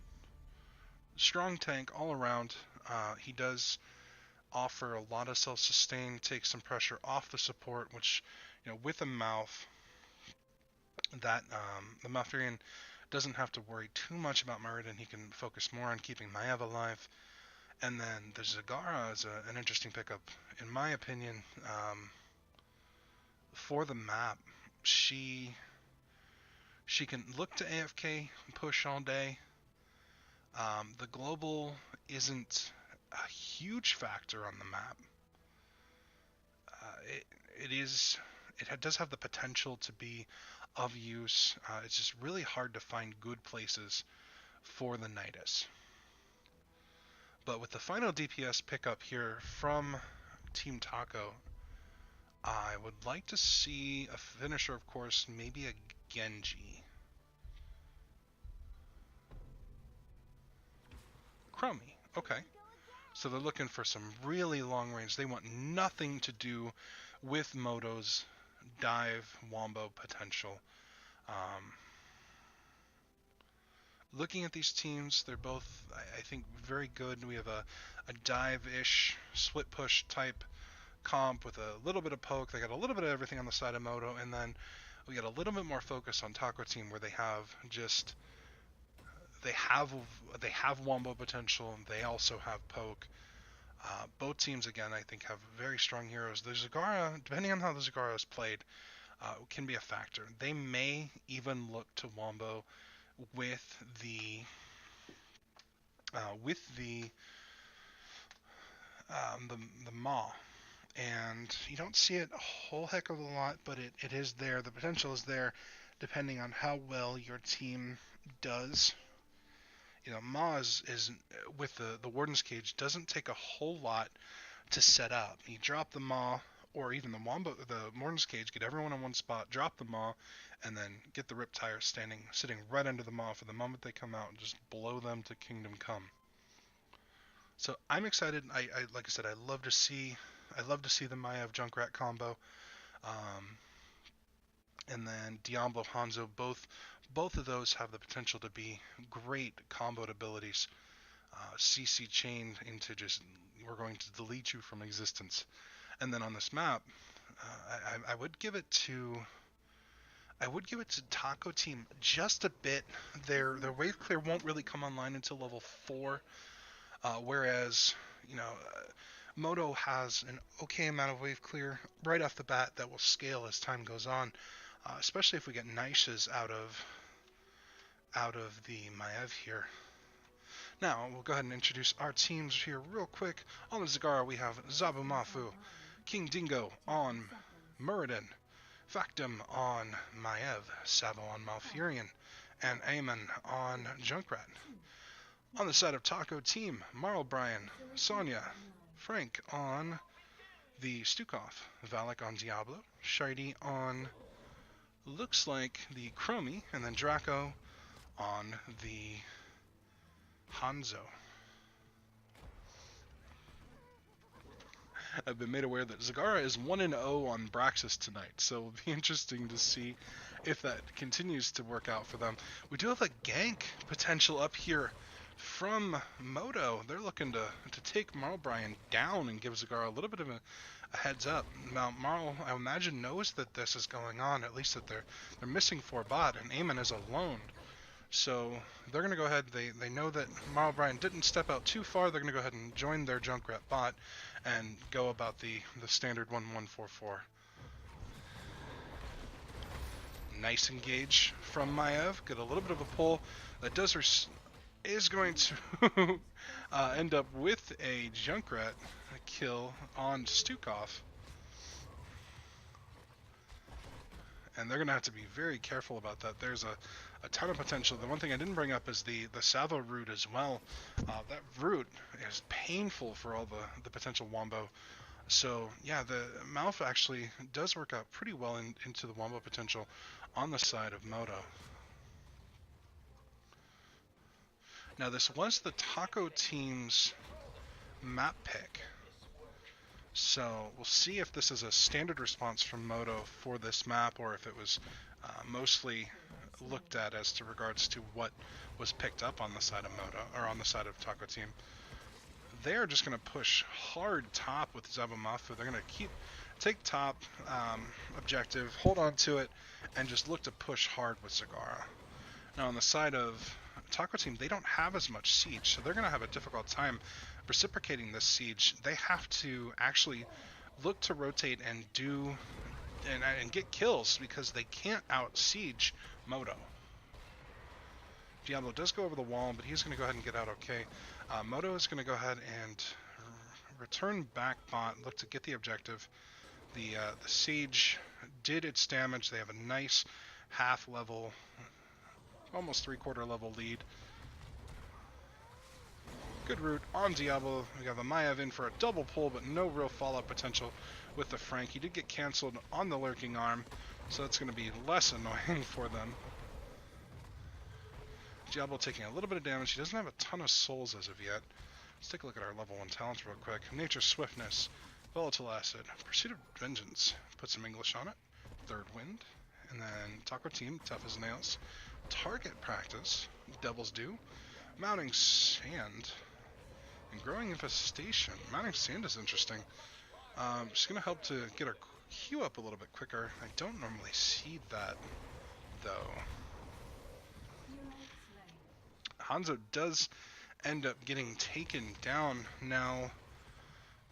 strong tank all around. He does offer a lot of self-sustain, take some pressure off the support, which, with a mouth, that the Malfurion doesn't have to worry too much about Muradin. He can focus more on keeping Maiev alive. And then the Zagara is an interesting pickup, in my opinion. For the map, she can look to AFK, push all day. The global isn't a huge factor on the map. does have the potential to be of use. It's just really hard to find good places for the Nidus. But with the final DPS pickup here from Team Taco, I would like to see a finisher, of course, maybe a Genji. Crummy, okay. So they're looking for some really long range. They want nothing to do with Modo's dive wombo potential. Looking at these teams, they're both, I think, very good. We have a dive-ish split push type comp with a little bit of poke. They got a little bit of everything on the side of Modo, and then we got a little bit more focus on Taco Team, where they have just they have wombo potential. And they also have poke. Both teams, again, I think have very strong heroes. The Zagara, depending on how the Zagara is played, can be a factor. They may even look to wombo with the Maw, and you don't see it a whole heck of a lot, but it is there. The potential is there, depending on how well your team does. You know, Maw is with the Warden's Cage doesn't take a whole lot to set up. You drop the Maw, or even the Warden's Cage, get everyone in one spot, drop the Maw, and then get the Riptire sitting right under the Maw for the moment they come out, and just blow them to Kingdom Come. So I'm excited. I like I said, I love to see the Maiev Junkrat combo, and then Diablo Hanzo. Both of those have the potential to be great comboed abilities. CC chained into just, we're going to delete you from existence. And then on this map, I would give it to Taco Team just a bit. Their wave clear won't really come online until level 4, whereas Modo has an okay amount of wave clear right off the bat that will scale as time goes on, especially if we get Nishes out of the Maiev here. Now, we'll go ahead and introduce our teams here real quick. On the Zagara, we have Zabu Mafu, King Dingo on Muradin, Factum on Maiev, Savo on Malfurion, and Aemon on Junkrat. On the side of Taco Team, Marl Bryan, Sonya, Frank on the Stukov, Valak on Diablo, Shady on, looks like the Chromie, and then Draco on the Hanzo. I've been made aware that Zagara is 1-0 on Braxis tonight, so it'll be interesting to see if that continues to work out for them. We do have a gank potential up here from Modo. They're looking to take Marl Bryan down and give Zagara a little bit of a heads up. Now, Marl, I imagine, knows that this is going on, at least that they're missing 4 bot, and Aemon is alone. So they're going to go ahead, they know that Marl Bryan didn't step out too far. They're going to go ahead and join their Junkrat bot and go about the standard 1-1-4-4. Nice engage from Maiev. Get a little bit of a pull. That is going to end up with a Junkrat kill on Stukov. And they're going to have to be very careful about that. There's a ton of potential. The one thing I didn't bring up is the Savo root as well. That root is painful for all the potential wombo. So yeah, the Malf actually does work out pretty well into the wombo potential on the side of Modo. Now this was the Taco Team's map pick. So we'll see if this is a standard response from Modo for this map, or if it was mostly looked at as to regards to what was picked up on the side of Modo, or on the side of Taco Team. They're just going to push hard top with Zabumafu. They're going to take top objective, hold on to it, and just look to push hard with Zagara. Now on the side of Taco Team, they don't have as much siege, so they're going to have a difficult time reciprocating this siege. They have to actually look to rotate and get kills, because they can't out siege Modo. Diablo does go over the wall, but he's going to go ahead and get out okay. Modo is going to go ahead and return back bot, look to get the objective. The Sage did its damage. They have a nice half level, almost 3/4 level lead. Good route on Diablo. We have a Maiev in for a double pull, but no real follow-up potential with the Frank. He did get canceled on the Lurking Arm, so that's going to be less annoying for them. Diablo taking a little bit of damage. He doesn't have a ton of souls as of yet. Let's take a look at our level 1 talents real quick. Nature Swiftness, Volatile Acid, Pursuit of Vengeance, put some English on it, Third Wind, and then Taco Team, Tough as Nails, Target Practice, Devil's Due, Mounting Sand, and Growing Infestation. Mounting Sand is interesting. Just going to help to get our Q up a little bit quicker. I don't normally see that, though. Hanzo does end up getting taken down. Now,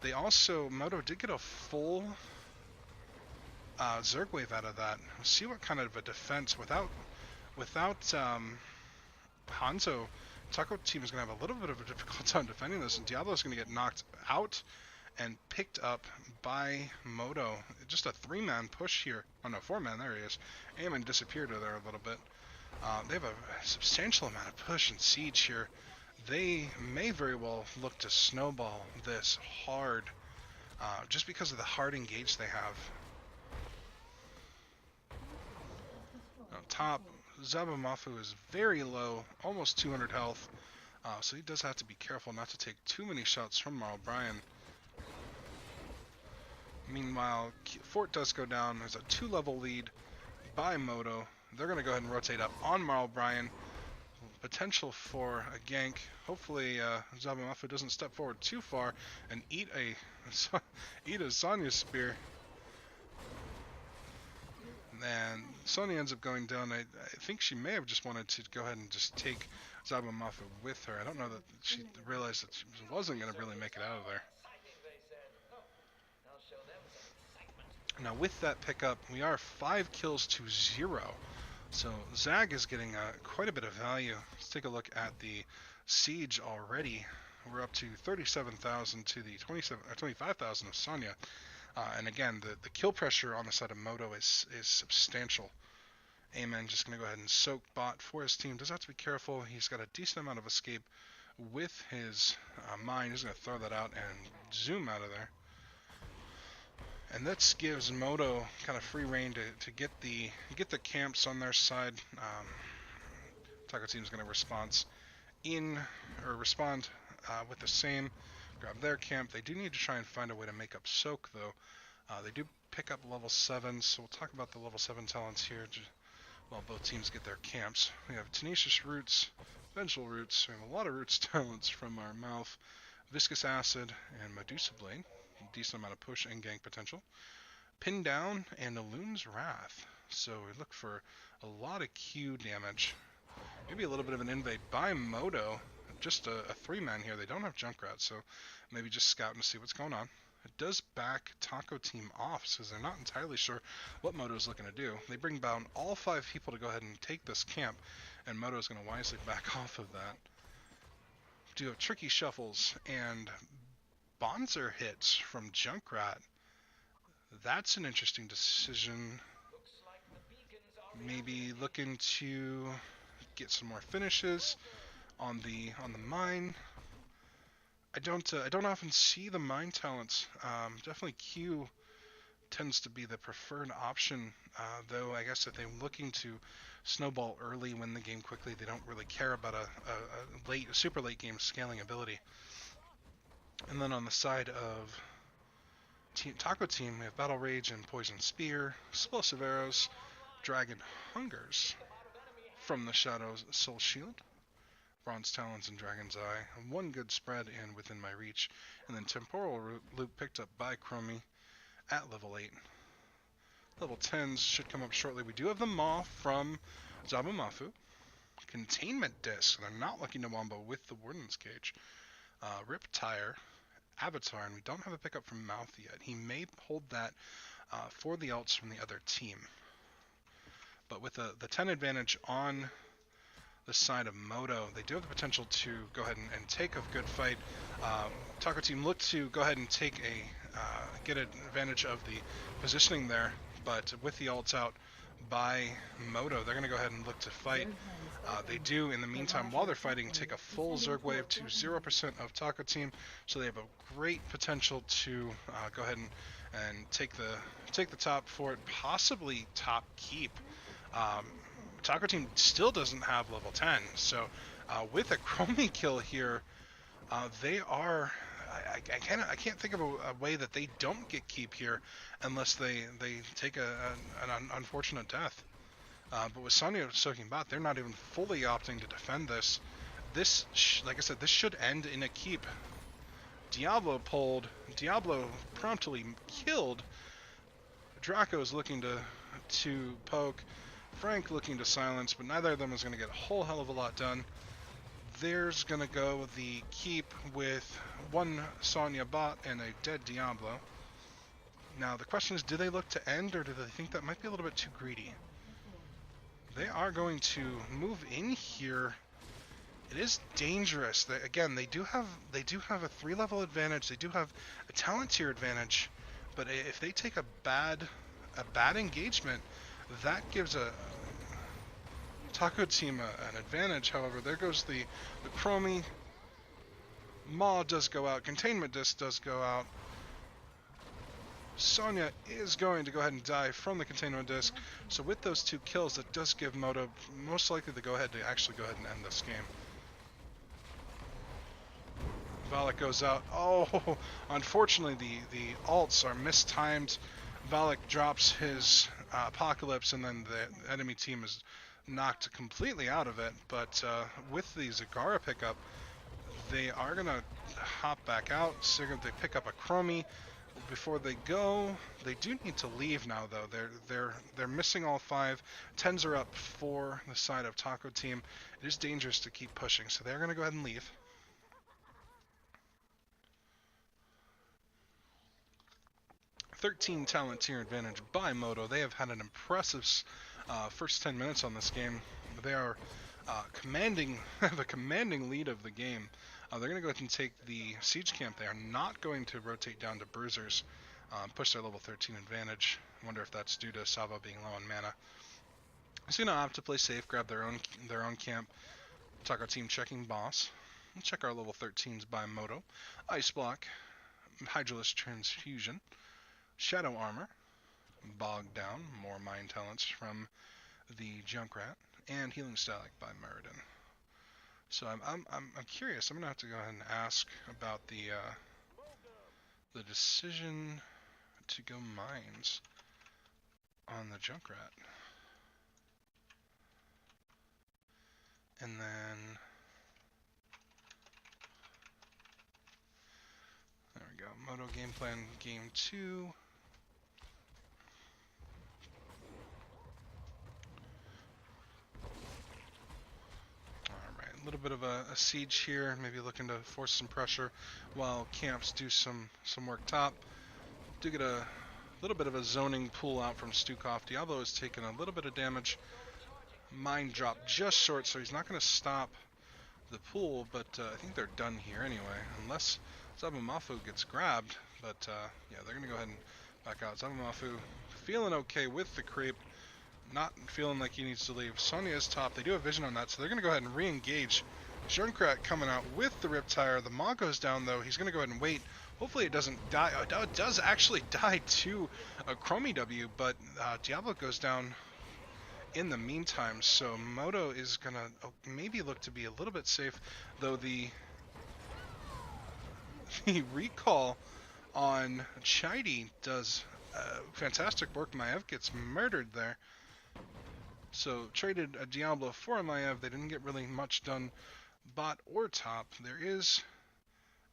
they also, Modo did get a full Zerg wave out of that. We'll see what kind of a defense, without Hanzo, Taco Team is going to have a little bit of a difficult time defending this, and Diablo's going to get knocked out and picked up by Modo. Just a 3-man push here. Oh no, 4-man, there he is. Aemon disappeared there a little bit. They have a substantial amount of push and siege here. They may very well look to snowball this hard, just because of the hard engage they have. On top, Zabumafu is very low, almost 200 health, so he does have to be careful not to take too many shots from Marl Bryan. Meanwhile, Fort does go down. There's a 2-level lead by Modo. They're going to go ahead and rotate up on Marl Bryan. Potential for a gank. Hopefully, Zabumafu doesn't step forward too far and eat a Sonya spear. And Sonya ends up going down. I think she may have just wanted to go ahead and just take Zabumafu with her. I don't know that she realized that she wasn't going to really make it out of there. Now with that pickup, we are 5 kills to 0. So Zag is getting quite a bit of value. Let's take a look at the siege already. We're up to 37,000 to the 25,000 of Sonya. And again, the kill pressure on the side of Modo is substantial. Amen just going to go ahead and soak bot for his team. Does have to be careful. He's got a decent amount of escape with his mine. He's going to throw that out and zoom out of there. And this gives Modo kind of free reign to get the camps on their side. Taco Team's going to respond with the same. Grab their camp. They do need to try and find a way to make up soak though. They do pick up level 7, so we'll talk about the level 7 talents here while both teams get their camps. We have Tenacious Roots, Vengeful Roots. We have a lot of Roots talents from our mouth. Viscous Acid and Medusa Blade. Decent amount of push and gank potential. Pin Down and Elun's Wrath. So we look for a lot of Q damage. Maybe a little bit of an invade by Modo. Just a 3-man here. They don't have Junkrat, so maybe just scouting to see what's going on. It does back Taco Team off because they're not entirely sure what Modo is looking to do. They bring down all 5 people to go ahead and take this camp, and Modo is going to wisely back off of that. Do have tricky shuffles and Bonzer hits from Junkrat. That's an interesting decision. Maybe looking to get some more finishes on the mine. I don't often see the mine talents. Definitely Q tends to be the preferred option, though I guess if they're looking to snowball early, win the game quickly, they don't really care about a super late game scaling ability. And then on the side of Taco Team, we have Battle Rage and Poison Spear, Explosive Arrows, Dragon Hungers from the Shadows Soul Shield, Bronze Talons and Dragon's Eye, 1 good spread and within my reach, and then Temporal Loop picked up by Chromie at level 8. Level 10s should come up shortly. We do have the Maw from Zabumafu, Containment Disc, they're not looking to wombo with the Warden's Cage. Rip Tire, Avatar, and we don't have a pickup from Mouth yet. He may hold that for the ults from the other team. But with the 10 advantage on the side of Modo, they do have the potential to go ahead and take a good fight. Taco Team looked to go ahead and take get advantage of the positioning there, but with the ults out by Modo, they're going to go ahead and look to fight. They do, in the meantime, while they're fighting, take a full Zerg wave to 0% of Taco Team, so they have a great potential to go ahead and take the top for it, possibly top keep. Taco Team still doesn't have level 10, so with a Chromie kill here, they are. I can't think of a way that they don't get keep here, unless they take an unfortunate death. But with Sonya soaking bot, they're not even fully opting to defend this. Like I said, this should end in a keep. Diablo pulled. Diablo promptly killed. Draco's looking to poke. Frank looking to silence, but neither of them is going to get a whole hell of a lot done. There's going to go the keep with one Sonya bot and a dead Diablo. Now the question is, do they look to end, or do they think that might be a little bit too greedy? They are going to move in here. It is dangerous. Again, they do have a 3-level advantage. They do have a talent tier advantage, but if they take a bad engagement, that gives a Taco Team an advantage. However, there goes the Chromie. Maw does go out. Containment Disc does go out. Sonya is going to go ahead and die from the Containment Disc. So with those 2 kills, that does give Modo most likely the go-ahead to actually go ahead and end this game. Valak goes out. Oh, unfortunately, the ults are mistimed. Valak drops his Apocalypse, and then the enemy team is knocked completely out of it. But with the Zagara pickup, they are going to hop back out. So they pick up a Chromie. Before they go, they do need to leave now, though. They're missing all 5. 10s are up for the side of Taco Team. It is dangerous to keep pushing, so they're going to go ahead and leave. $13 talent tier advantage by Modo. They have had an impressive first 10 minutes on this game. They are have a commanding lead of the game. They're going to go ahead and take the siege camp. They are not going to rotate down to bruisers, push their level 13 advantage. I wonder if that's due to Sava being low on mana. So going to opt to play safe, grab their own camp. Taco Team checking boss. We'll check our level 13s by Modo. Ice Block, Hydralisk Transfusion, Shadow Armor, Bog Down, more Mind Talents from the Junkrat, and Healing Static by Muradin. So I'm curious. I'm gonna have to go ahead and ask about the decision to go mines on the Junkrat, and then there we go. Modo game plan game 2. A little bit of a siege here, maybe looking to force some pressure while camps do some work top. Do get a little bit of a zoning pull out from Stukov. Diablo has taken a little bit of damage. Mine dropped just short, so he's not going to stop the pull, but I think they're done here anyway, unless Zabamafu gets grabbed. But yeah, they're going to go ahead and back out. Zabamafu feeling okay with the creep. Not feeling like he needs to leave. Sonya is top. They do have vision on that, so they're going to go ahead and re-engage. Junkrat coming out with the Riptire. The Maw goes down, though. He's going to go ahead and wait. Hopefully it doesn't die. Oh, it does actually die to a Chromie W, but Diablo goes down in the meantime. So Modo is going to maybe look to be a little bit safe, though the recall on Chidi does fantastic work. Maev gets murdered there. So traded a Diablo for a Maev. They didn't get really much done bot or top. There is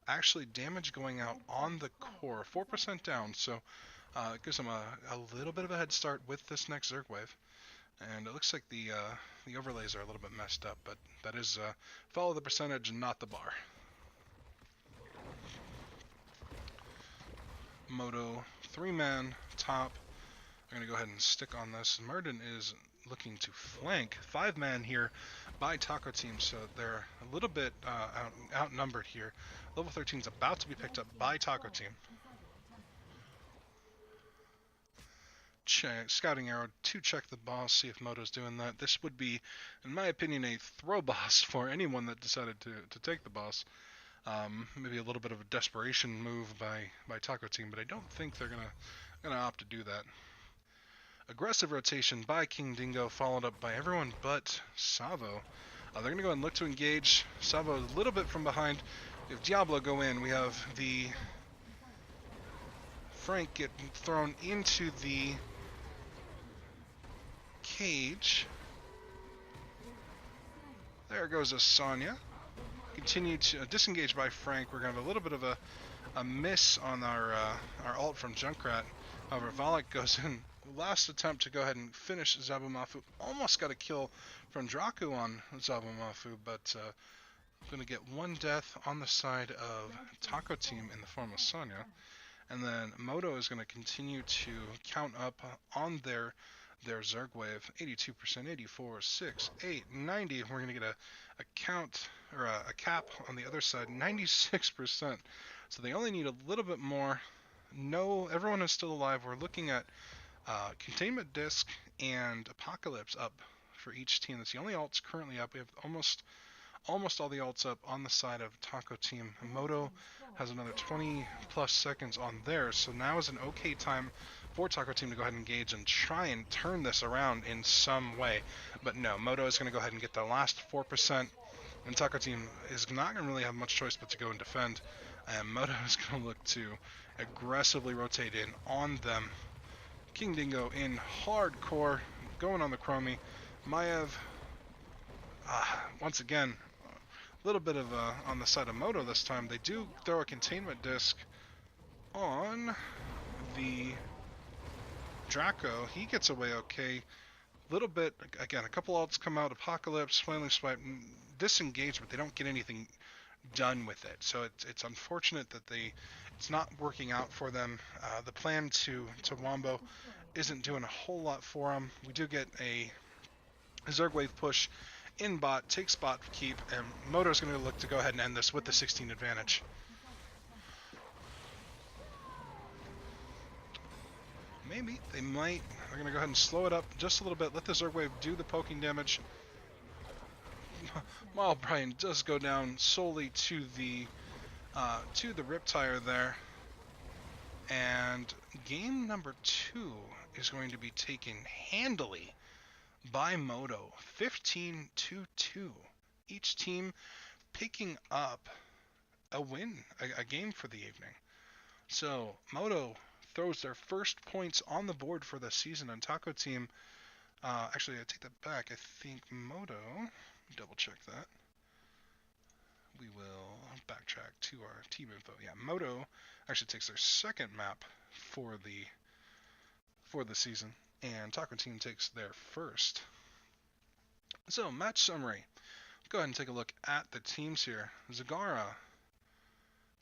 actually damage going out on the core, 4% down, so it gives them a little bit of a head start with this next Zerg wave. And it looks like the overlays are a little bit messed up, but that is follow the percentage, not the bar. Modo, 3-man, top. I'm going to go ahead and stick on this. Murden is looking to flank 5-man here by Taco Team, so they're a little bit outnumbered here. Level 13 is about to be picked up by Taco Team. scouting arrow to check the boss, see if Modo's doing that. This would be, in my opinion, a throw boss for anyone that decided to take the boss. Maybe a little bit of a desperation move by Taco Team, but I don't think they're gonna opt to do that. Aggressive rotation by King Dingo, followed up by everyone but Savo. They're going to go and look to engage. Savo a little bit from behind. If Diablo go in, we have the Frank get thrown into the cage. There goes a Sonya. Continue to disengage by Frank. We're going to have a little bit of a miss on our ult from Junkrat. However, Valak goes in. Last attempt to go ahead and finish Zabumafu. Almost got a kill from Draku on Zabumafu, but going to get one death on the side of Taco Team in the form of Sonya. And then Modo is going to continue to count up on their Zerg wave. 82%, 84, 6, 8, 90. We're going to get a count, or a cap on the other side, 96%. So they only need a little bit more. No, everyone is still alive. We're looking at Containment Disc and Apocalypse up for each team. That's the only alts currently up. We have almost all the alts up on the side of Taco Team. Modo has another 20 plus seconds on theirs, so now is an okay time for Taco Team to go ahead and engage and try and turn this around in some way. But no, Modo is going to go ahead and get the last 4%, and Taco Team is not going to really have much choice but to go and defend. And Modo is going to look to aggressively rotate in on them. King Dingo in hardcore, going on the Chromie. Maiev, once again, a little bit of on the side of Modo this time. They do throw a containment disc on the Draco. He gets away okay. Little bit, again, a couple ults come out. Apocalypse, Flailing Swipe, disengage, but they don't get anything done with it. So it's unfortunate that it's not working out for them. The plan to Wombo isn't doing a whole lot for them. We do get a Zerg wave push in bot, takes bot keep, and Moto's going to look to go ahead and end this with the 16 advantage. Maybe they might. They're going to go ahead and slow it up just a little bit. Let the Zerg wave do the poking damage. While Brian does go down solely to the Riptire there. And game number 2 is going to be taken handily by Modo, 15-2. Each team picking up a win, a game for the evening. So Modo throws their first points on the board for the season, and Taco Team, actually I take that back, I think Modo, double check that. We will backtrack to our team info. Yeah, Modo actually takes their second map for the season, and Taco Team takes their first. So, match summary. Go ahead and take a look at the teams here. Zagara,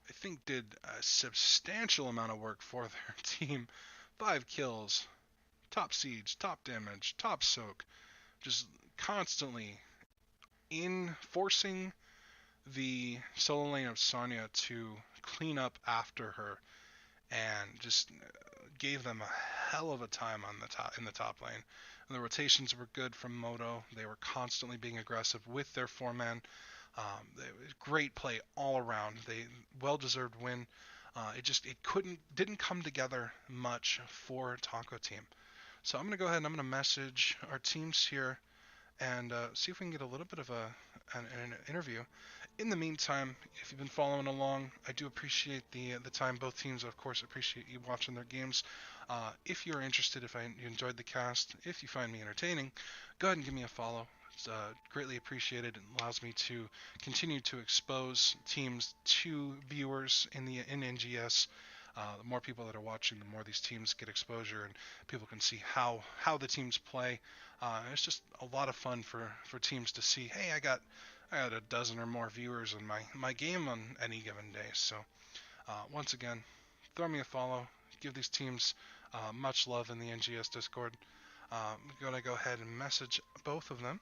I think, did a substantial amount of work for their team. 5 kills, top siege, top damage, top soak, just constantly forcing the solo lane of Sonya to clean up after her, and just gave them a hell of a time in the top lane. And the rotations were good from Modo. They were constantly being aggressive with their 4-man. Great play all around. They well-deserved win. It didn't come together much for Taco Team. So I'm going to go ahead and I'm going to message our teams here and see if we can get a little bit of an interview. In the meantime, if you've been following along, I do appreciate the time. Both teams, of course, appreciate you watching their games. If you're interested, if you enjoyed the cast, if you find me entertaining, go ahead and give me a follow. It's greatly appreciated. It allows me to continue to expose teams to viewers in NGS. The more people that are watching, the more these teams get exposure, and people can see how the teams play. It's just a lot of fun for teams to see, hey, I got a dozen or more viewers in my game on any given day. So once again, throw me a follow. Give these teams much love in the NGS Discord. I'm going to go ahead and message both of them.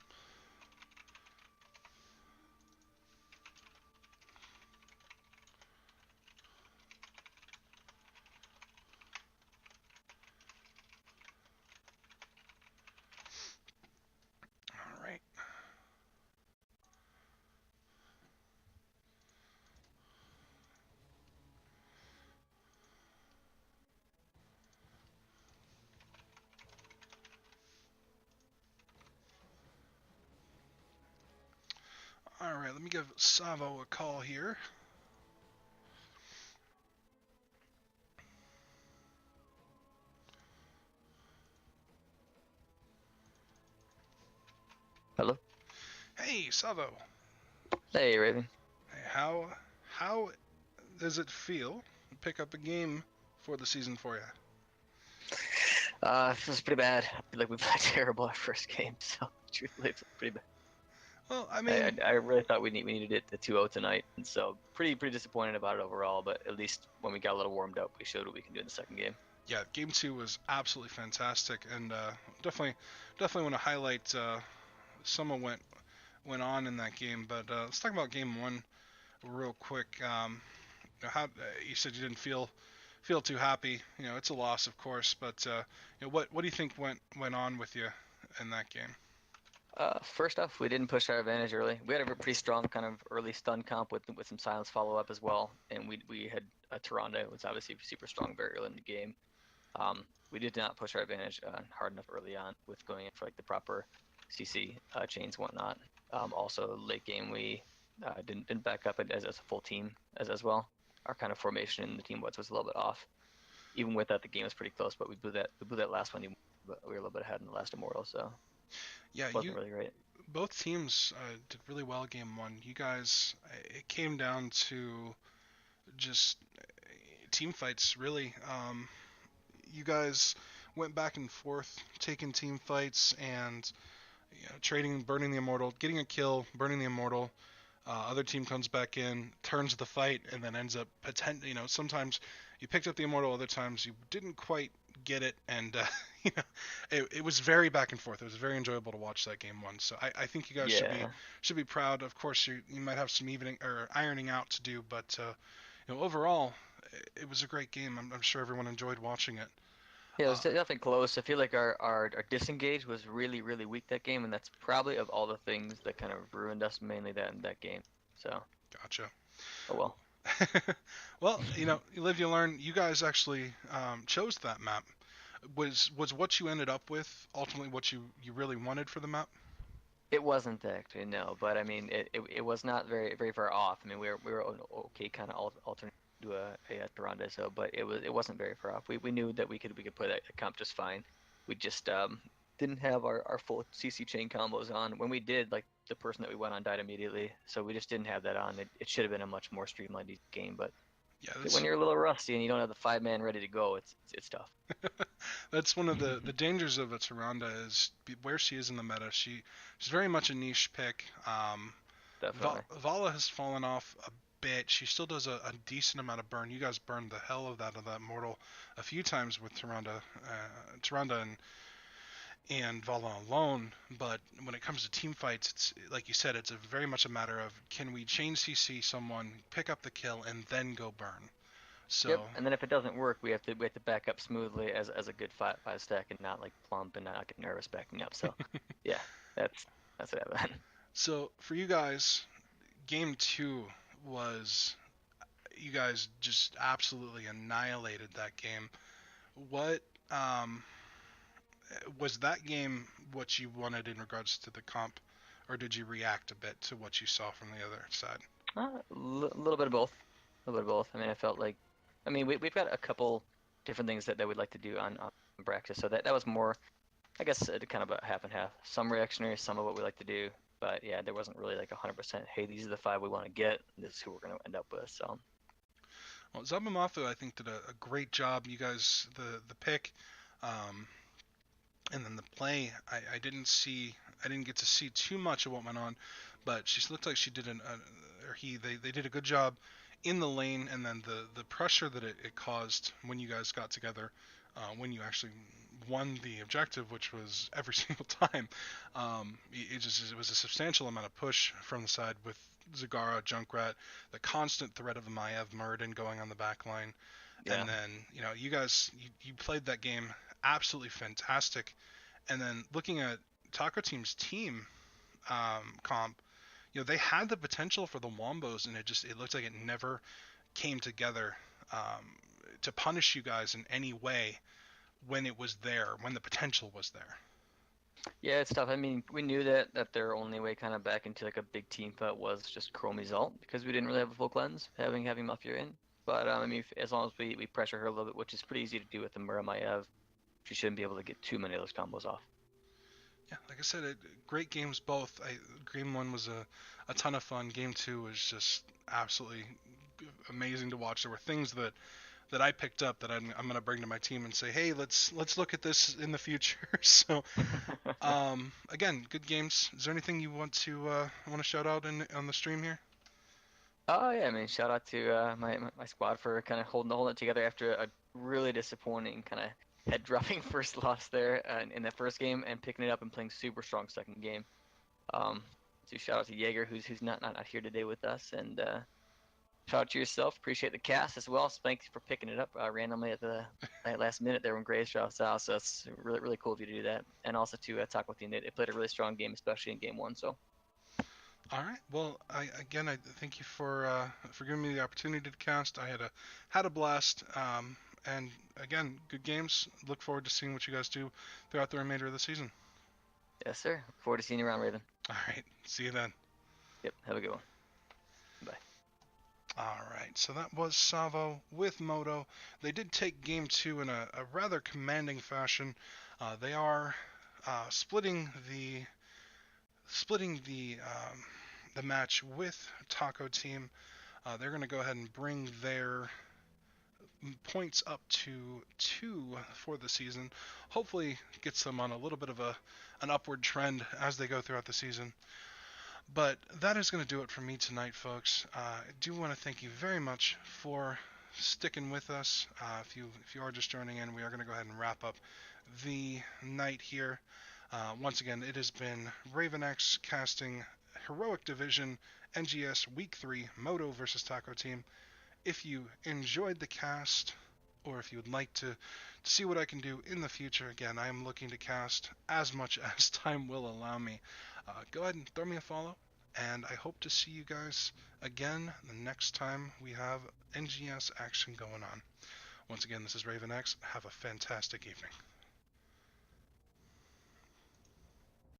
right, let me give Savo a call here. Hello. Hey, Savo. Hey, Raven. Hey, how does it feel to pick up a game for the season for you? It was pretty bad. I feel like we played terrible our first game, so truthfully, it feels pretty bad. Well, I I, mean, I, I really thought we needed it to 2-0 tonight, and so pretty disappointed about it overall. But at least when we got a little warmed up, we showed what we can do in the second game. yeah, game two was absolutely fantastic, and definitely, definitely want to highlight some of what went on in that game. But let's talk about game one real quick. How you said you didn't feel too happy. You know, it's a loss, of course, but what do you think went on with you in that game? First off, we didn't push our advantage early. We had a pretty strong kind of early stun comp with some silence follow up as well, and we had a Tyrande was obviously super strong very early in the game. We did not push our advantage hard enough early on with going in for like the proper CC chains and whatnot. Also, late game we didn't back up as a full team as well. Our kind of formation in the team was a little bit off. Even with that, the game was pretty close, but we blew that last one. But we were a little bit ahead in the last Immortal, so Yeah, wasn't really great. both teams did really well game one. You guys, it came down to just team fights, really. You guys went back and forth, taking team fights and trading, burning the immortal, getting a kill, burning the immortal. Other team comes back in, turns the fight, and then ends up sometimes you picked up the immortal, other times you didn't quite get it, and you know, it was very back and forth. It was very enjoyable to watch that game one. So I think you guys Yeah, should be proud. Of course, you might have some evening or ironing out to do, but overall, it was a great game. I'm sure everyone enjoyed watching it. yeah, it was Uh, definitely close. I feel like our disengage was really weak that game, and that's probably of all the things that kind of ruined us mainly that game. So, gotcha. oh well. Well, you live, you learn. You guys actually chose that map. Was what you ended up with ultimately what you really wanted for the map? It wasn't actually no, but I mean it was not very far off. I mean we were an okay kind of alternate to a Toronto, so but it wasn't very far off. We knew that we could play that comp just fine. We just didn't have our full CC chain combos on. When we did, like the person that we went on died immediately, so we just didn't have that on. It should have been a much more streamlined game, but Yeah, when you're a little rusty and you don't have the 5-man ready to go, it's tough. that's one of the dangers of a Tyrande is where she is in the meta. She's very much a niche pick. Definitely. Vala has fallen off a bit. She still does a decent amount of burn. You guys burned the hell of that mortal a few times with Tyrande and Vala alone. But when it comes to team fights, it's like you said, it's very much a matter of can we chain CC someone, pick up the kill, and then go burn. So Yep, and then if it doesn't work, we have to back up smoothly as a good five stack and not like plump and not get nervous backing up. So, yeah, that's what happened. so for you guys, game two was you guys just absolutely annihilated that game. What was that game what you wanted in regards to the comp, or did you react a bit to what you saw from the other side? A little bit of both, a little bit of both. I mean, I felt like, I mean, we've got a couple different things that we'd like to do on Braxis, so that was more, I guess, kind of a half and half. Some reactionary, some of what we like to do. But yeah, there wasn't really like 100%. Hey, these are the five we want to get. This is who we're going to end up with. So Well, Zabumafu, I think, did a great job. You guys, the pick, um, and then the play. I didn't get to see too much of what went on, but she looked like she did or they did a good job in the lane, and then the pressure that it caused when you guys got together, when you actually won the objective, which was every single time. It was a substantial amount of push from the side with Zagara, Junkrat, the constant threat of the Maiev Muradin going on the back line, yeah, and then you guys you played that game absolutely fantastic. And then looking at Taco Team's team comp, they had the potential for the Wombos, and it looked like it never came together um, to punish you guys in any way when it was there, when the potential was there. Yeah, it's tough. I mean, we knew that their only way kind of back into like a big team fight was just Chromie's ult because we didn't really have a full cleanse having Malfurion in. But I mean, as long as we pressure her a little bit, which is pretty easy to do with the Muramayev, she shouldn't be able to get too many of those combos off. Yeah, like I said, great games both. Game one was a ton of fun. Game two was just absolutely amazing to watch. There were things that I picked up that I'm going to bring to my team and say, hey, let's look at this in the future. So again, good games. Is there anything you want to shout out on the stream here? Oh yeah, I mean, shout out to my squad for kind of holding it together after a really disappointing kind of head dropping first loss there in that first game and picking it up and playing super strong second game. Um, so shout out to Jaeger who's not here today with us, and shout out to yourself. Appreciate the cast as well. So thanks for picking it up randomly at the last minute there when Graves drops out. So it's really cool of you to do that, and also to talk with you. They played a really strong game, especially in game one. So All right. Well, I thank you for giving me the opportunity to cast. I had a blast. And again, good games. Look forward to seeing what you guys do throughout the remainder of the season. yes, sir. Look forward to seeing you around, Raven. All right. See you then. Yep. Have a good one. Bye. All right. So that was Savo with Modo. They did take game two in a rather commanding fashion. They are splitting the match with Taco Team. They're going to go ahead and bring their points up to 2 for the season. Hopefully gets them on a little bit of an upward trend as they go throughout the season. But that is going to do it for me tonight, folks. I do want to thank you very much for sticking with us. If you are just joining in, we are going to go ahead and wrap up the night here. Once again, it has been RavenX casting Heroic Division NGS Week 3 Modo versus Taco Team. If you enjoyed the cast, or if you would like to see what I can do in the future, again, I am looking to cast as much as time will allow me. Go ahead and throw me a follow, and I hope to see you guys again the next time we have NGS action going on. Once again, this is Raven X. Have a fantastic evening.